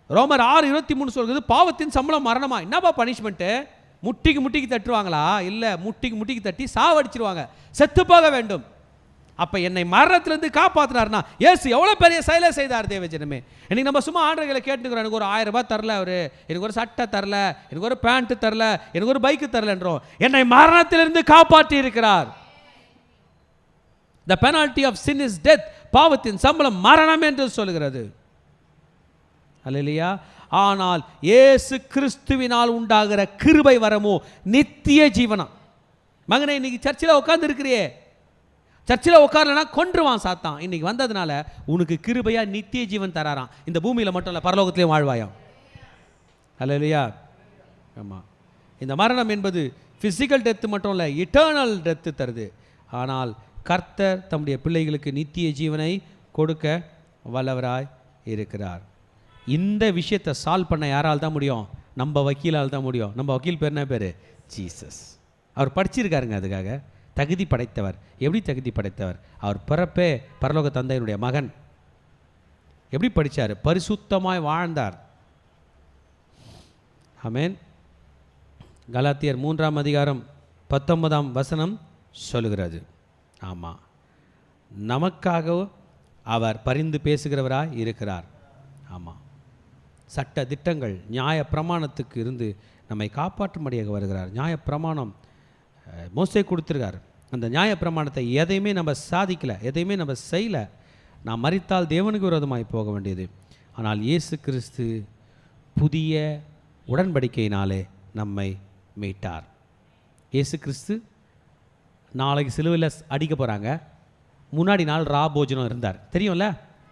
ரோமர் 6:23 சொல்கிறது, பாவத்தின் சம்பளம் மரணமா? என்னப்பா பனிஷ்மெண்ட்டு? முட்டிக்கு தட்டுவாங்களா? இல்லை, முட்டிக்கு தட்டி சாவடிச்சிருவாங்க, செத்து போக வேண்டும். அப்போ என்னை மரணத்திலிருந்து காப்பாற்றினார்னா இயேசு எவ்வளோ பெரிய செயலை செய்தார் தேவஜனமே. இன்னைக்கு நம்ம சும்மா ஆண்டவர்களை கேட்டுக்கிறோம், எனக்கு ஒரு 1000 ரூபாய் தரல அவர், எனக்கு ஒரு சட்டை தரல, எனக்கு ஒரு பேண்ட்டு தரல, எனக்கு ஒரு பைக்கு தரலன்றோம். என்னை மரணத்திலிருந்து காப்பாற்றி இருக்கிறார். The penalty of sin is death. பாவத்தின் சம்பளம் மரணம் என்று சொல்கிறது. அல்லேலூயா. ஆனால் இயேசு கிறிஸ்துவினால் உண்டாகிற கிருபை வரமோ நித்திய ஜீவனம். மகனே, இன்னைக்கு சர்ச்சில் உட்கார்ந்து இருக்கிறியே, சர்ச்சில் உட்காரலனா கொன்றுவான் சாத்தான். இன்னைக்கு வந்ததுனால உனக்கு கிருபையா நித்திய ஜீவன் தராராம். இந்த பூமியில் மட்டும் இல்லை, பரலோகத்திலையும் வாழ்வாயாம். அல்லேலூயா. ஆமாம், இந்த மரணம் என்பது ஃபிசிக்கல் டெத்து மட்டும் இல்லை, இட்டர்னல் டெத்து தருது. ஆனால் கர்த்தர் தம்முடைய பிள்ளைகளுக்கு நித்திய ஜீவனை கொடுக்க வல்லவராய் இருக்கிறார். இந்த விஷயத்தை சால்வ் பண்ண யாரால் தான் முடியும்? நம்ம வக்கீலால் தான் முடியும். நம்ம வக்கீல் பேர் என்ன பேர்? ஜீசஸ். அவர் படிச்சிருக்காருங்க, அதுக்காக தகுதி படைத்தவர். எப்படி தகுதி படைத்தவர்? அவர் பிறப்பே பரலோக தந்தையினுடைய மகன். எப்படி படித்தார்? பரிசுத்தமாய் வாழ்ந்தார். ஆமென். கலாத்தியர் 3ஆம் அதிகாரம் 19ஆம் வசனம் சொல்லுகிறது. ஆமாம், நமக்காக அவர் பரிந்து பேசுகிறவராய் இருக்கிறார். ஆமாம், சட்ட திட்டங்கள் நியாய பிரமாணத்துக்கு இருந்து நம்மை காப்பாற்றும்படியாக வருகிறார். நியாய பிரமாணம் மோசே கொடுத்துருக்கார். அந்த நியாய பிரமாணத்தை எதையுமே நம்ம சாதிக்கலை, எதையுமே நம்ம செய்யலை. நாம் மரித்தால் தேவனுக்கு விரோதமாய் போக வேண்டியது. ஆனால் இயேசு கிறிஸ்து புதிய உடன்படிக்கையினாலே நம்மை மீட்டார். இயேசு கிறிஸ்து நாளைக்கு சிலுவையில் அடிக்க போகிறாங்க. முன்னாடி நாள் ராபோஜனம் இருந்தார், தெரியும்ல?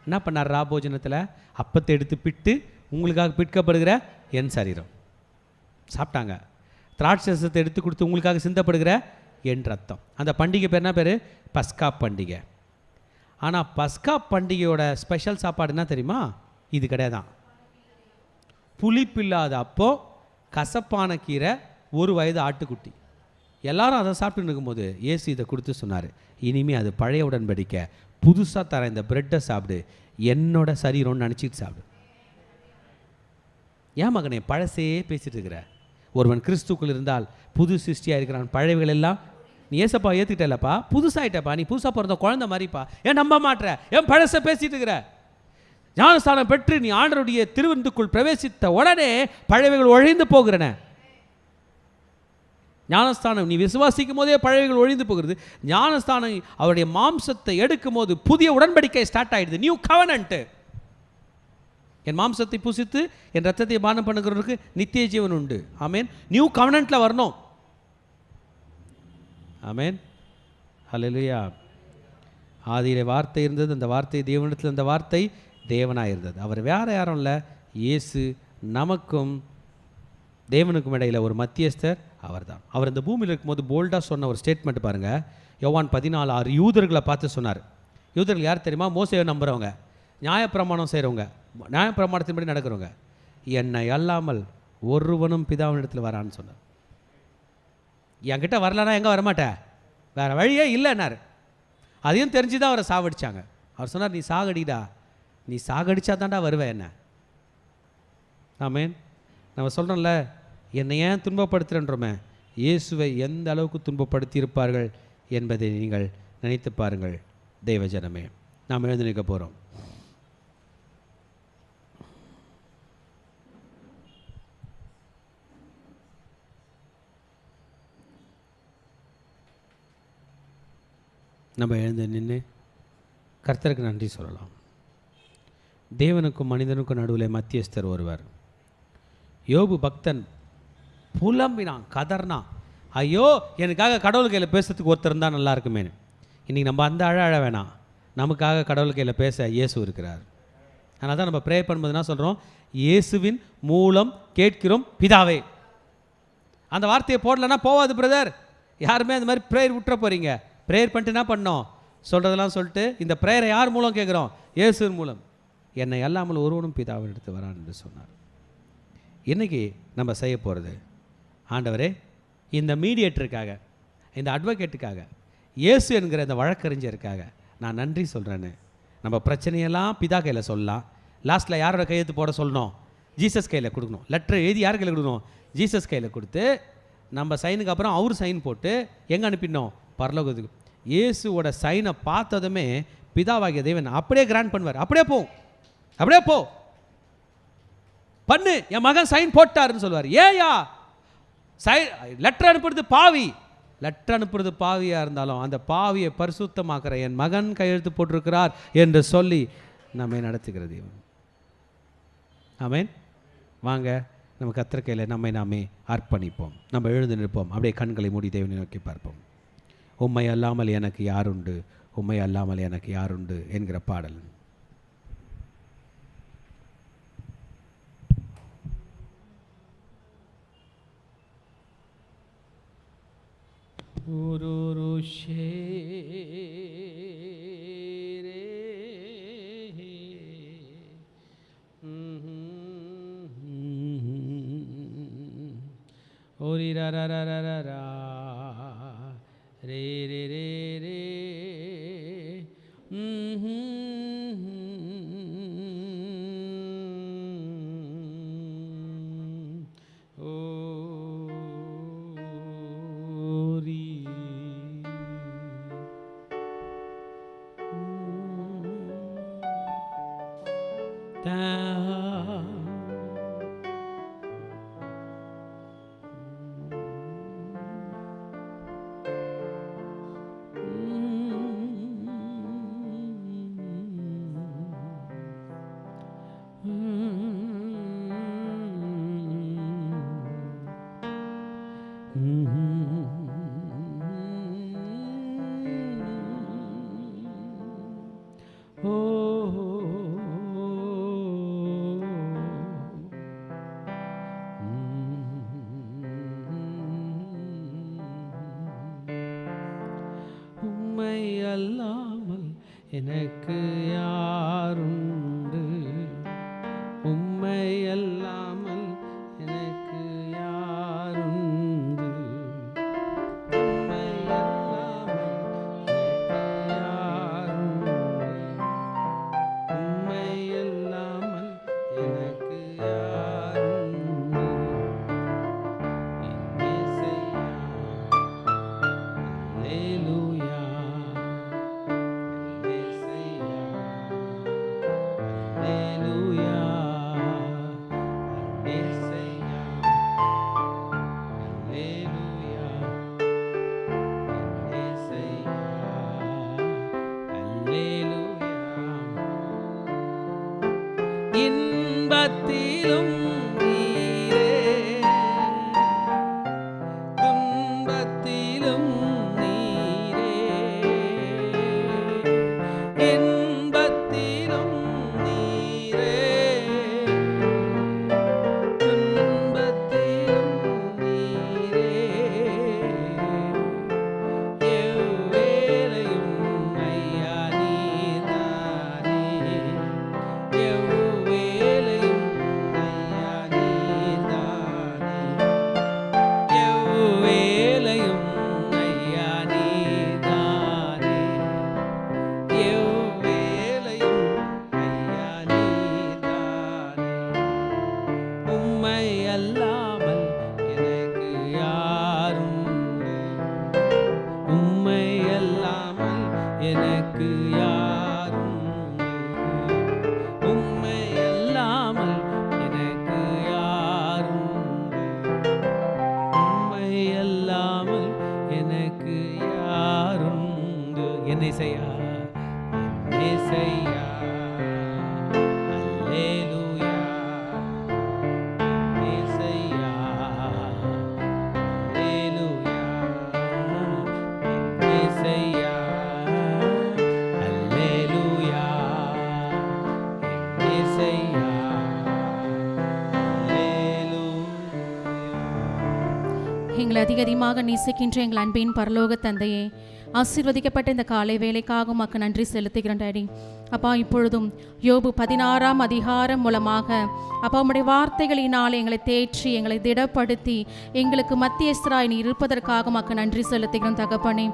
என்ன பண்ணார்? ராபோஜனத்தில் அப்பத்தை எடுத்து பிட்டு, உங்களுக்காக பிற்கப்படுகிற என் சரீரம் சாப்பிட்டாங்க. திராட்சரசத்தை எடுத்து கொடுத்து, உங்களுக்காக சிந்தப்படுகிற என் ரத்தம். அந்த பண்டிகை பேர் என்ன பேர்? பஸ்கா பண்டிகை. ஆனால் பஸ்கா பண்டிகையோட ஸ்பெஷல் சாப்பாடு என்ன தெரியுமா? இது கிடையாதான். புளிப்பில்லாத அப்போ, கசப்பான கீரை, 1 வயது ஆட்டுக்குட்டி. எல்லாரும் அதை சாப்பிட்டு இருக்கும்போது இயேசு இதை கொடுத்து சொன்னார், இனிமேல் அது பழைய உடன்படிக்கை, புதுசாக தர இந்த பிரெட்டை சாப்பிடு, என்னோட சரீரம்னு நினச்சிட்டு சாப்பிடு. ஏன் மகனே பழசே பேசிட்டு இருக்கிற? ஒருவன் கிறிஸ்துக்குள் இருந்தால் புது சிருஷ்டியாக இருக்கிறான், பழையவைகள் எல்லாம் நீ ஏசப்பா ஏற்றுக்கிட்டலப்பா, புதுசாகிட்டப்பா, நீ புதுசாக பிறந்த குழந்தை மாதிரிப்பா. ஏன் நம்ப மாட்டேற? ஏன் பழச பேசிட்டு இருக்கிற? ஞானஸ்தானம் பெற்று நீ ஆண்டவருடைய திருவிருந்துக்குள் பிரவேசித்த உடனே பழையவைகள் ஒழிந்து போகிறன. ஞானஸ்தானம் நீ விசுவாசிக்கும் போதே பழையவைகள் ஒழிந்து போகிறது. ஞானஸ்தானம் அவருடைய மாம்சத்தை எடுக்கும் போது புதிய உடன்படிக்கை ஸ்டார்ட் ஆயிடுது, நியூ கவனன்ட். என் மாம்சத்தை புசித்து என் ரத்தத்தை பானம் பண்ணுகிறவருக்கு நித்திய ஜீவன் உண்டு. ஆமேன். நியூ கவனன்ட்ல வரணும். ஆமேன். ஹல்லேலூயா. ஆதியிலே வார்த்தை இருந்தது, அந்த வார்த்தை தேவனிடத்தில், அந்த வார்த்தை தேவனாக இருந்தது. அவர் வேற யாரும் இல்லை, இயேசு. நமக்கும் தேவனுக்கும் இடையில ஒரு மத்தியஸ்தர் அவர் தான். அவர் இந்த பூமியில் இருக்கும்போது போல்டாக சொன்ன ஒரு ஸ்டேட்மெண்ட் பாருங்கள். யோவான் 14:6 யூதர்களை பார்த்து சொன்னார். யூதர்கள் யார் தெரியுமா? மோசேயை நம்புகிறவங்க, நியாயப்பிரமாணம் செய்கிறவங்க, நியாயப்பிரமாணத்தின்படி நடக்கிறவங்க. என்னை அல்லாமல் ஒருவனும் பிதாவினிடத்தில் வரான்னு சொன்னார். என்கிட்ட வரலன்னா எங்கே வரமாட்டேன், வேறு வழியே இல்லைன்னார். அதையும் தெரிஞ்சு தான் அவரை சாகடிச்சாங்க. அவர் சொன்னார், நீ சாகடிடா, நீ சாகடிச்சா தான்டா வருவேன் என்ன. ஆமேன். நம்ம சொல்கிறோம்ல, என்னை ஏன் துன்பப்படுத்துகிறன்றோமே, இயேசுவை எந்த அளவுக்கு துன்பப்படுத்தி இருப்பார்கள் என்பதை நீங்கள் நினைத்து பாருங்கள். தேவஜனமே, நாம் எழுந்து நிற்க போகிறோம். நம்ம எழுந்து நின்று கர்த்தருக்கு நன்றி சொல்லலாம். தேவனுக்கும் மனிதனுக்கும் நடுவில் மத்தியஸ்தர் ஒருவர். யோபு பக்தன் புலம்பினான், கதர்னான், ஐயோ எனக்காக கடவுள் கையில் பேசுறதுக்கு ஒருத்தர் இருந்தால் நல்லா இருக்குமேனு. இன்றைக்கி நம்ம அந்த அழ வேணாம், நமக்காக கடவுள் கையில் பேச இயேசு இருக்கிறார். அதனால தான் நம்ம ப்ரே பண்ணும்போது என்ன சொல்கிறோம்? இயேசுவின் மூலம் கேட்கிறோம் பிதாவே. அந்த வார்த்தையை போடலைன்னா போவாது பிரதர். யாருமே அந்த மாதிரி ப்ரேயர் விட்டுற போகிறீங்க. ப்ரேயர் பண்ணிட்டு என்ன பண்ணோம்? சொல்கிறதெல்லாம் சொல்லிட்டு இந்த ப்ரேயரை யார் மூலம் கேட்குறோம்? இயேசுவின் மூலம். என்னை அல்லாமல் ஒருவனும் பிதாவை எடுத்து வரான் என்று சொன்னார். இன்றைக்கி நம்ம செய்ய போகிறது, ஆண்டவரே இந்த மீடியேட்டருக்காக, இந்த அட்வொகேட்டுக்காக, இயேசு என்கிற இந்த வழக்கறிஞருக்காக நான் நன்றி சொல்கிறேன்னு. நம்ம பிரச்சனையெல்லாம் பிதா கையில் சொல்லலாம். லாஸ்ட்டில் யாரோட கையெழுத்து போட சொல்லணும்? ஜீசஸ் கையில் கொடுக்கணும். லெட்டர் எழுதி யார் கையில் கொடுக்கணும்? ஜீசஸ் கையில் கொடுத்து நம்ம சைனுக்கு அப்புறம் அவர் சைன் போட்டு எங்கே அனுப்பிடணும்? பரலோகத்துக்கு. இயேசுவோட சைனை பார்த்ததுமே பிதாவாகிய தேவன் அப்படியே கிராண்ட் பண்ணுவார். அப்படியே போ பண்ணு, என் மகன் சைன் போட்டாருன்னு சொல்லுவார். ஏயா லெட்டர் அனுப்புறது பாவி, லெட்டர் அனுப்புறது பாவியாக இருந்தாலும் அந்த பாவியை பரிசுத்தமாக்குற என் மகன் கையெழுத்து போட்டிருக்கிறார் என்று சொல்லி நம்மை நடத்துகிறது இவன். ஆமேன். வாங்க நம்ம கர்த்தர் கையில் நம்மை நாமே அர்ப்பணிப்போம். நம்ம எழுந்து நிற்போம். அப்படியே கண்களை மூடி தேவனை நோக்கி பார்ப்போம். உம்மை அல்லாமல் எனக்கு யாருண்டு, உம்மை அல்லாமல் எனக்கு யாருண்டு என்கிற பாடல். ஓரி ரா ரா ரா ரா ரா ரா ரே ரே ரே ரே உம்மை அல்லாமல் எனக்கு யாருண்டு, உம்மை அல்லாமல் எனக்கு யாருண்டு, உம்மை அல்லாமல் எனக்கு யாருண்டு, உம்மை அல்லாமல் எனக்கு யாருண்டு, என் இயேசையா அல்லேலூயா, இன்பத்திலும் நீரே, துன்பத்திலும் நீரே, இன்பத்திலும் நீரே, துன்பத்திலும் நீரே, எவ்வேளையும் ஐயா நீர்தானே, எவ்வேளையும் ஐயா நீர்தானே, எவ்வேளையும் ஐயா நீர்தானே, எவ்வேளையும் ஐயா நீர்தானே, உம்மை அல்லாமல் எனக்கு யாருண்டு, உம்மை அல்லாமல் எனக்கு யாருண்டு, உம்மை அல்லாமல் எனக்கு யாருண்டு, உம்மை அல்லாமல் எனக்கு யாருண்டு, என்னை செய்யா இயேசையா அல்லேலூயா, இயேசையா அல்லேலூயா, இயேசையா அல்லேலூயா, இயேசையா அல்லேலூயா. எங்களை அதிகமாக நேசிக்கின்ற எங்கள் அன்பின் பரலோக தந்தையே, ஆசீர்வதிக்கப்பட்ட இந்த காலை வேலைக்காக உமக்கு நன்றி செலுத்துகிறேன் டாடி. அப்பா, இப்பொழுதும் யோபு 16ஆம் அதிகாரம் மூலமாக அப்பா உம்முடைய வார்த்தைகளினால் எங்களை தேற்றி எங்களை திடப்படுத்தி எங்களுக்கு மத்தியஸ்தராய் நீர் இருப்பதற்காக உமக்கு நன்றி செலுத்துகிறோம் தகப்பனே.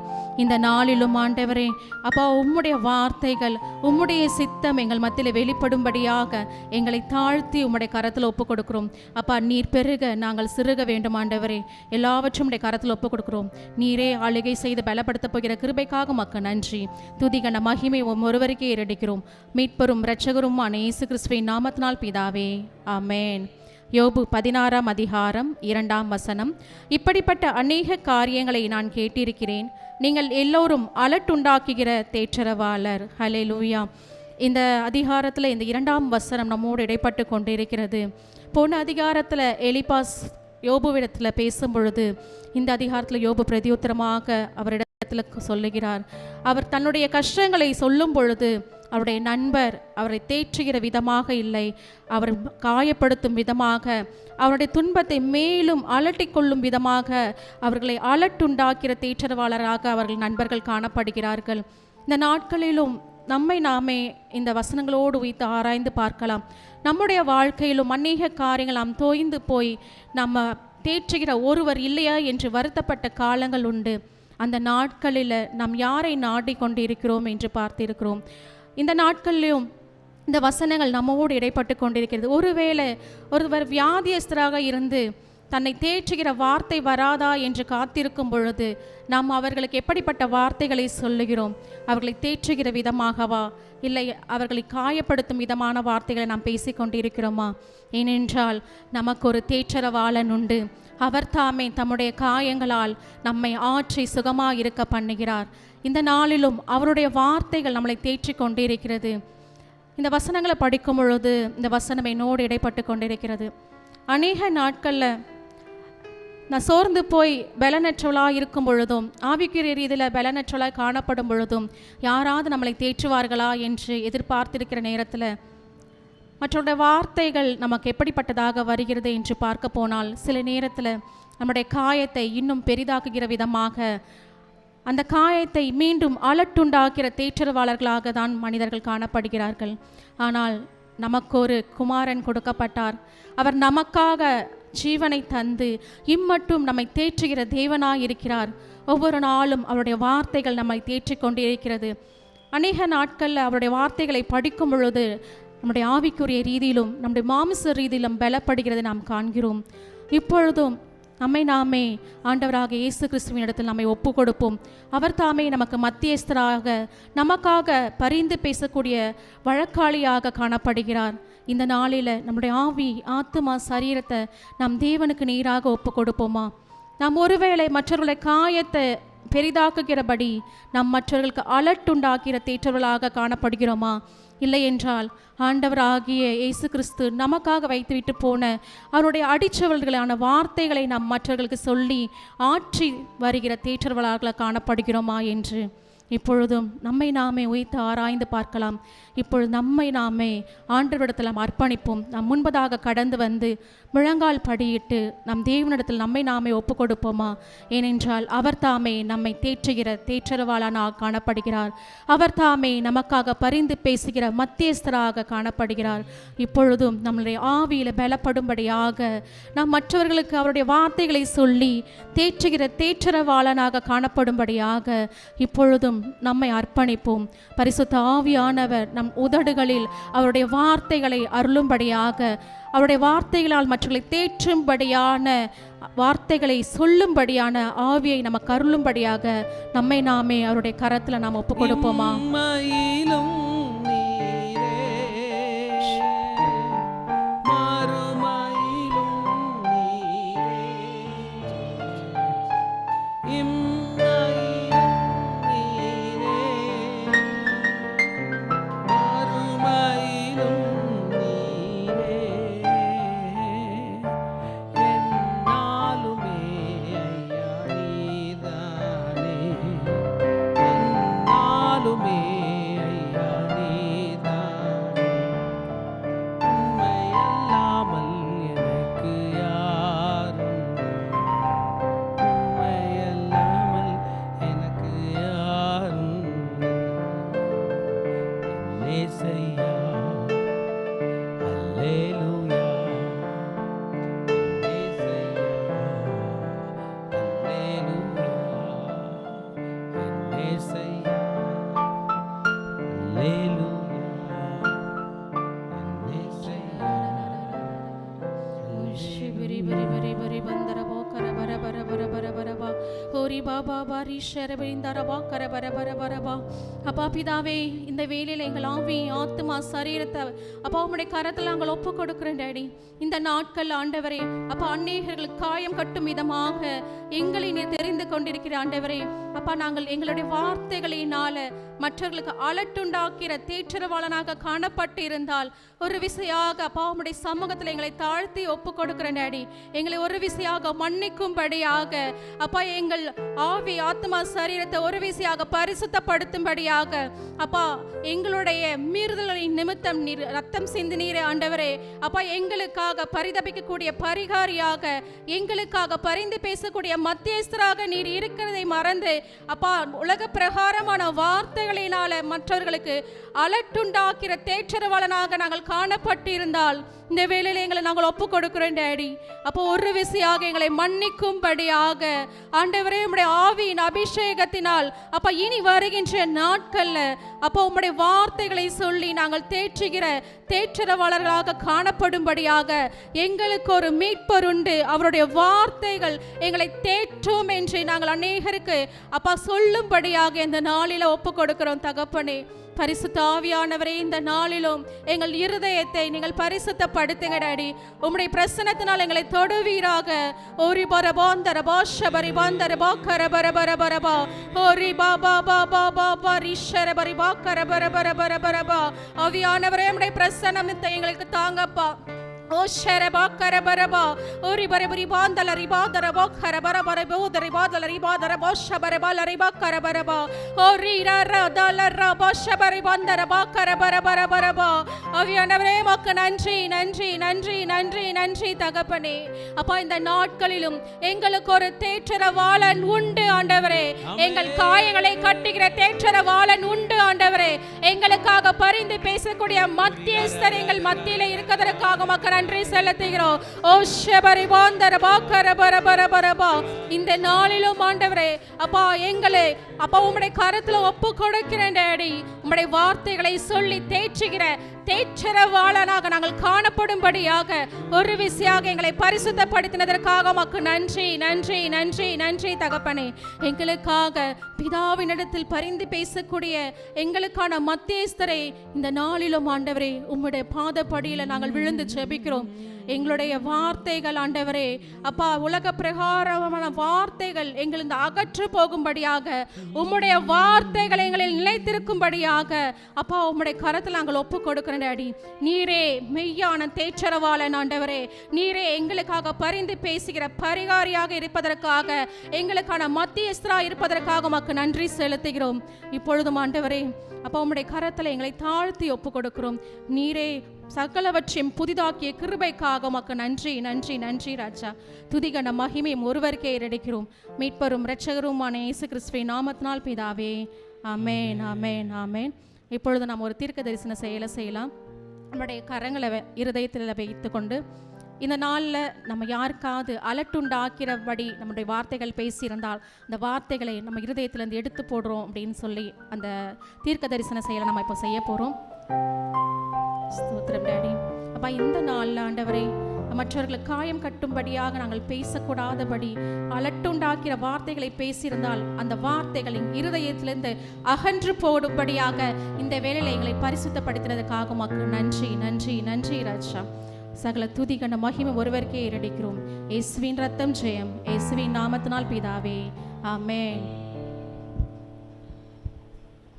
இந்த நாளிலும் ஆண்டவரே அப்பா உம்முடைய வார்த்தைகள் உம்முடைய சித்தம் எங்கள் மத்தியில் வெளிப்படும்படியாக எங்களை தாழ்த்தி உம்முடைய கரத்தில் ஒப்புக் கொடுக்கிறோம். அப்பா, நீர் பெருக நாங்கள் சிறுக வேண்டும் ஆண்டவரே. எல்லாவற்றும் உடைய கரத்தில் ஒப்பு கொடுக்கிறோம். நீரே ஆளுகை செய்து பலப்படுத்த போகிற கிருபைக்காக உமக்கு நன்றி. துதிகன மகிமை ஒருவருக்கே ஏறெடுக்கிறோம். மீட்பரும் இரட்சகருமான இயேசு கிறிஸ்துவின் நாமத்தினால் பிதாவே, ஆமென். யோபு 16ஆம் அதிகாரம் 2ஆம் வசனம். இப்படிப்பட்ட அநேக காரியங்களை நான் கேட்டிருக்கிறேன், நீங்கள் எல்லோரும் அலட்டுண்டாக்குகிற தேற்றரவாளர். ஹல்லேலூயா. இந்த அதிகாரத்தில் இந்த 2ஆம் வசனம் நம்மோடு இடைப்பட்டு கொண்டிருக்கிறது. போன அதிகாரத்தில் எலிபாஸ் யோபுவிடத்தில் பேசும் பொழுது இந்த அதிகாரத்தில் யோபு பிரதியுத்தரமாக அவரிடத்தில் சொல்லுகிறார். அவர் தன்னுடைய கஷ்டங்களை சொல்லும் பொழுது அவருடைய நண்பர் அவரை தேற்றுகிற விதமாக இல்லை, அவர் காயப்படுத்தும் விதமாக, அவருடைய துன்பத்தை மேலும் அலட்டிக்கொள்ளும் விதமாக, அவர்களை அலட்டுண்டாக்கிற தேற்றரவாளராக அவர்கள் நண்பர்கள் காணப்படுகிறார்கள். இந்த நாட்களிலும் நம்மை நாமே இந்த வசனங்களோடு வைத்து ஆராய்ந்து பார்க்கலாம். நம்முடைய வாழ்க்கையிலும் அநேக காரியங்கள் நாம் தோய்ந்து போய் நம்ம தேற்றுகிற ஒருவர் இல்லையா என்று வருத்தப்பட்ட காலங்கள் உண்டு. அந்த நாட்களில் நாம் யாரை நாடிக்கொண்டு இருக்கிறோம் என்று பார்த்திருக்கிறோம். இந்த நாட்களிலும் இந்த வசனங்கள் நம்மோடு இடைப்பட்டு கொண்டிருக்கிறது. ஒருவேளை ஒருவர் வியாதியஸ்தராக இருந்து தன்னை தேற்றுகிற வார்த்தை வராதா என்று காத்திருக்கும் பொழுது நாம் அவர்களுக்கு எப்படிப்பட்ட வார்த்தைகளை சொல்லுகிறோம்? அவர்களை தேற்றுகிற விதமாகவா, இல்லை அவர்களை காயப்படுத்தும் விதமான வார்த்தைகளை நாம் பேசிக்கொண்டிருக்கிறோமா? ஏனென்றால் நமக்கு ஒரு தேற்றரவாளன் உண்டு. அவர் தாமே தம்முடைய காயங்களால் நம்மை ஆற்றி சுகமாக இருக்க பண்ணுகிறார். இந்த நாளிலும் அவருடைய வார்த்தைகள் நம்மளை தேற்றி கொண்டிருக்கிறது. இந்த வசனங்களை படிக்கும் பொழுது இந்த வசனம் என்னோடு இடைப்பட்டு கொண்டிருக்கிறது. அநேக நாட்களில் நான் சோர்ந்து போய் பலனற்றவளாக இருக்கும் பொழுதும், ஆவிக்குரிய ரீதியில் பலனற்றவளாக காணப்படும் பொழுதும் யாராவது நம்மளை தேற்றுவார்களா என்று எதிர்பார்த்திருக்கிற நேரத்தில் மற்றவருடைய வார்த்தைகள் நமக்கு எப்படிப்பட்டதாக வருகிறது என்று பார்க்க போனால், சில நேரத்தில் நம்முடைய காயத்தை இன்னும் பெரிதாக்குகிற விதமாக, அந்த காயத்தை மீண்டும் அலட்டுண்டாக்கிற தேற்றரவாளர்களாக தான் மனிதர்கள் காணப்படுகிறார்கள். ஆனால் நமக்கு ஒரு குமாரன் கொடுக்கப்பட்டார். அவர் நமக்காக ஜீவனை தந்து இம்மட்டும் நம்மை தேற்றுகிற தேவனாய் இருக்கிறார். ஒவ்வொரு நாளும் அவருடைய வார்த்தைகள் நம்மை தேற்றிக் கொண்டிருக்கிறது. அநேக நாட்களில் அவருடைய வார்த்தைகளை படிக்கும் பொழுது நம்முடைய ஆவிக்குரிய ரீதியிலும் நம்முடைய மாமிச ரீதியிலும் பலப்படுகிறது நாம் காண்கிறோம். இப்பொழுதும் நம்மை நாமே ஆண்டவராக இயேசு கிறிஸ்துவின் இடத்தில் நம்மை ஒப்பு கொடுப்போம். அவர் தாமே நமக்கு மத்தியஸ்தராக நமக்காக பரிந்து பேசக்கூடிய வழக்காளியாக காணப்படுகிறார். இந்த நாளில் நம்முடைய ஆவி, ஆத்துமா, சரீரத்தை நாம் தேவனுக்கு நேராக ஒப்பு கொடுப்போமா? நாம் ஒருவேளை மற்றவர்களுடைய காயத்தை பெரிதாக்குகிறபடி நாம் மற்றவர்களுக்கு அலட்டுண்டாக்கிற தேற்றவர்களாக காணப்படுகிறோமா? இல்லை என்றால் ஆண்டவராகிய இயேசு கிறிஸ்து நமக்காக வைத்துவிட்டு போன அவருடைய அடிச்சவர்களான வார்த்தைகளை நாம் மற்றவர்களுக்கு சொல்லி ஆற்றி வருகிற தேற்றவர்களாக காணப்படுகிறோமா என்று இப்பொழுதும் நம்மை நாமே உய்த்து ஆராய்ந்து பார்க்கலாம். இப்பொழுது நம்மை நாமே ஆண்டவரிடத்தில் நாம் அர்ப்பணிப்போம். நாம் முன்பதாக கடந்து வந்து முழங்கால் படியிட்டு நம் தேவனிடத்தில் நம்மை நாமே ஒப்பு கொடுப்போமா? ஏனென்றால் அவர் தாமே நம்மை தேற்றுகிற தேற்றரவாளனாக காணப்படுகிறார். அவர் தாமே நமக்காக பரிந்து பேசுகிற மத்தியஸ்தராக காணப்படுகிறார். இப்பொழுதும் நம்முடைய ஆவியில் பலப்படும்படியாக நாம் மற்றவர்களுக்கு அவருடைய வார்த்தைகளை சொல்லி தேற்றுகிற தேற்றரவாளனாக காணப்படும்படியாக இப்பொழுதும் நம்மை அர்ப்பணிப்போம். பரிசுத்த ஆவியானவர் நம் உதடுகளில் அவருடைய வார்த்தைகளை அருளும்படியாக, அவருடைய வார்த்தைகளால் மற்றவர்களை தேற்றும்படியான வார்த்தைகளை சொல்லும்படியான ஆவியை நமக்கு அருளும்படியாக நம்மை நாமே அவருடைய கரத்தில் நாம் ஒப்பு கொடுப்போமா? அப்பா பிதாவே, இந்த வேளையில எங்கள் ஆவி, ஆத்மா, சரீரத்தை அப்பா உம்முடைய கரத்தில் நாங்கள் ஒப்பு கொடுக்கிறோம் டாடி. இந்த நாட்கள் ஆண்டவரே அப்பா அநேகர்களுக்கு காயம் கட்டும் விதமாக எங்களை நீர் தெரிந்து கொண்டிருக்கிற ஆண்டவரே அப்பா, நாங்கள் எங்களுடைய வார்த்தைகளினால மற்றவர்களுக்கு அலட்டுண்டாக்கிற தேற்றரவாளனாக காணப்பட்டு இருந்தால் ஒரு விசையாக அப்பா உம்முடைய சமூகத்தில் எங்களை தாழ்த்தி ஒப்பு கொடுக்கிறேன் டாடி. எங்களை ஒரு விசையாக மன்னிக்கும்படியாக அப்பா, எங்கள் ஆவி, ஆத்மா, சரீரத்தை ஒரு விசையாக பரிசுத்தப்படுத்தும்படியாக அப்பா, எங்களுடைய மீறுதலின் நிமித்தம் நீர் ரத்தம் சிந்தினீரே ஆண்டவரே அப்பா, எங்களுக்காக பரிதபிக்கக்கூடிய பரிகாரியாக, எங்களுக்காக பரிந்து பேசக்கூடிய மத்தியஸ்தராக நீர் இருக்கிறதை மறந்து அப்பா, உலக பிரகாரமான வார்த்தைகளினால மற்றவர்களுக்கு அலட்டுண்டாக்கிற தேற்றரவாளனாக நாங்கள் காணப்பட்டு இருந்தால் இந்த வேளையில எங்களை நாங்கள் ஒப்பு கொடுக்கிறோம் டாடி. அப்போ ஒரு விசையாக எங்களை மன்னிக்கும்படியாக ஆண்டவரே உம்முடைய ஆவியின் அபிஷேகத்தினால் அப்பா இனி வருகின்ற நாட்கள்ல அப்போ உம்முடைய வார்த்தைகளை சொல்லி நாங்கள் தேற்றுகிற தேற்றரவாளர்களாக காணப்படும்படியாக எங்களுக்கு ஒரு மீட்பர் உண்டு, அவருடைய வார்த்தைகள் எங்களை தேற்றும் என்று நாங்கள் அநேகருக்கு அப்பா சொல்லும்படியாக இந்த நாளில ஒப்பு கொடுக்கிறோம் தகப்பனே. பரிசுத்த ஆவியானவரே, இந்த நாளிலும் எங்கள் இருதயத்தை நீங்கள் பரிசுத்தப்படுத்துங்க டாடி. உம்முடைய பிரசன்னத்தினால் எங்களை தொடுவீராக. ஓரி பரபாந்தர பாஷபரி பாந்தர பாக்கர பரபர பரபா ஓரி பாபா பாபா பாபா ரிஷர பரி பாக்கர பரபர பரபரபா. ஆவியானவரே, உம்முடைய பிரசன்னத்தை எங்களுக்கு தாங்கப்பா. ஓ ஷரபா கரபரபா ஓரி பரபரி பாந்தல ரிபாதர பாக்கர பரபர போதர ரிபாதல ரிபாதர பாஷபர பால ரிபா கரபரபா ஓரி ரர தலர பாஷபரி பாந்தர பாக்கர பரபர பரபா. ஆவியானவரே, உமக்கு நன்றி நன்றி நன்றி நன்றி நன்றி தகப்பனே. அப்பா, இந்த நாட்களிலும் எங்களுக்கு ஒரு தேற்றரவாளன் உண்டு ஆண்டவரே. எங்கள் காயங்களை கட்டுகிற தேற்றரவாளன் உண்டு ஆண்டவரே. எங்களுக்காக பரிந்து பேசக்கூடிய மத்தியஸ்தர் எங்கள் மத்தியில இருக்கிறதற்காக உமக்கு நன்றி செலுத்துகிறோம். ஓ ஷபரி பாந்தர பாக்கர பரபர பரபா. இந்த நாளிலும் ஆண்டவரே அப்பா, எங்களை அப்பா உம்முடைய கரத்துல ஒப்பு கொடுக்கிறேன் டாடி. உம்முடைய வார்த்தைகளை சொல்லி தேற்றுகிற தேற்றரவாளனாக நாங்கள் காணப்படும்படியாக ஒரு விசையாக எங்களை பரிசுத்தப்படுத்தினதற்காக உமக்கு நன்றி நன்றி நன்றி நன்றி தகப்பனே. எங்களுக்காக பிதாவினிடத்தில் பரிந்து பேசக்கூடிய எங்களுக்கான மத்தியஸ்தரை இந்த நாளிலும் ஆண்டவரே உம்முடைய பாதப்படியில நாங்கள் விழுந்து ஜெபிக்கிறோம். எங்களுடைய வார்த்தைகள் ஆண்டவரே அப்பா, உலக பிரகாரமான வார்த்தைகள் எங்களிருந்து அகற்று போகும்படியாக, உம்முடைய வார்த்தைகள் எங்களில் நிலைத்திருக்கும்படியாக அப்பா உம்முடைய கரத்தில் நாங்கள் ஒப்பு கொடுக்கிறோம் டாடி. நீரே மெய்யான தேற்றரவாளன் ஆண்டவரே. நீரே எங்களுக்காக பரிந்து பேசுகிற பரிகாரியாக இருப்பதற்காக, எங்களுக்கான மத்தியஸ்தரா இருப்பதற்காக உமக்கு நன்றி செலுத்துகிறோம். இப்பொழுதும் ஆண்டவரே அப்பா உம்முடைய கரத்தில் எங்களை தாழ்த்தி ஒப்பு கொடுக்கிறோம். நீரே சகலவற்றையும் புதிதாக்கிய கிருபைக்காக உமக்கு நன்றி நன்றி நன்றி ராஜா. துதிகன மகிமையும் ஒருவருக்கே ஏறெடுக்கிறோம். மீட்பரும் இரட்சகருமான இயேசு கிறிஸ்துவின் நாமத்தினால் பிதாவே, ஆமென் ஆமென் ஆமென். இப்பொழுது நாம் ஒரு தீர்க்க தரிசன செயலை செய்யலாம். நம்முடைய கரங்களை இருதயத்தில் வைத்து கொண்டு இந்த நாளில் நம்ம யாருக்காவது அலட்டுண்டாக்கிறபடி நம்முடைய வார்த்தைகள் பேசியிருந்தால் அந்த வார்த்தைகளை நம்ம இருதயத்திலேருந்து எடுத்து போடுறோம் அப்படின்னு சொல்லி அந்த தீர்க்க தரிசன செயலை நம்ம இப்போ செய்ய போகிறோம். ஸ்தோத்திரம் டாடி. அப்பா, இந்த நாளில் ஆண்டவரே மற்றவர்களுக்கு காயம் கட்டும்படியாக நாங்கள் பேசக்கூடாதபடி அலட்டுண்டாக்கிற வார்த்தைகளை பேசியிருந்தால் அந்த வார்த்தைகளின் இருதயத்திலிருந்து அகன்று போடும்படியாக இந்த வேளையில எங்களை பரிசுத்தப்படுத்தினதுக்காக உமக்கு நன்றி நன்றி நன்றி ராஜா. சகல துதிகன மகிமை ஒருவருக்கே ஏறெடுக்கிறோம். இயேசுவின் ரத்தம் ஜெயம். இயேசுவின் நாமத்தினால் பிதாவே, ஆமென்.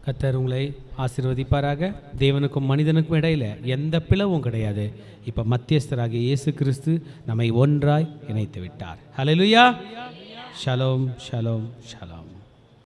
கர்த்தர் உங்களை ஆசீர்வதிப்பாராக. தேவனுக்கும் மனிதனுக்கும் இடையில எந்த பிளவும் கிடையாது. இப்போ மத்தியஸ்தராகிய இயேசு கிறிஸ்து நம்மை ஒன்றாய் இணைத்து விட்டார். ஹல்லேலூயா. ஷலோம் ஷலோம் ஷலோம்.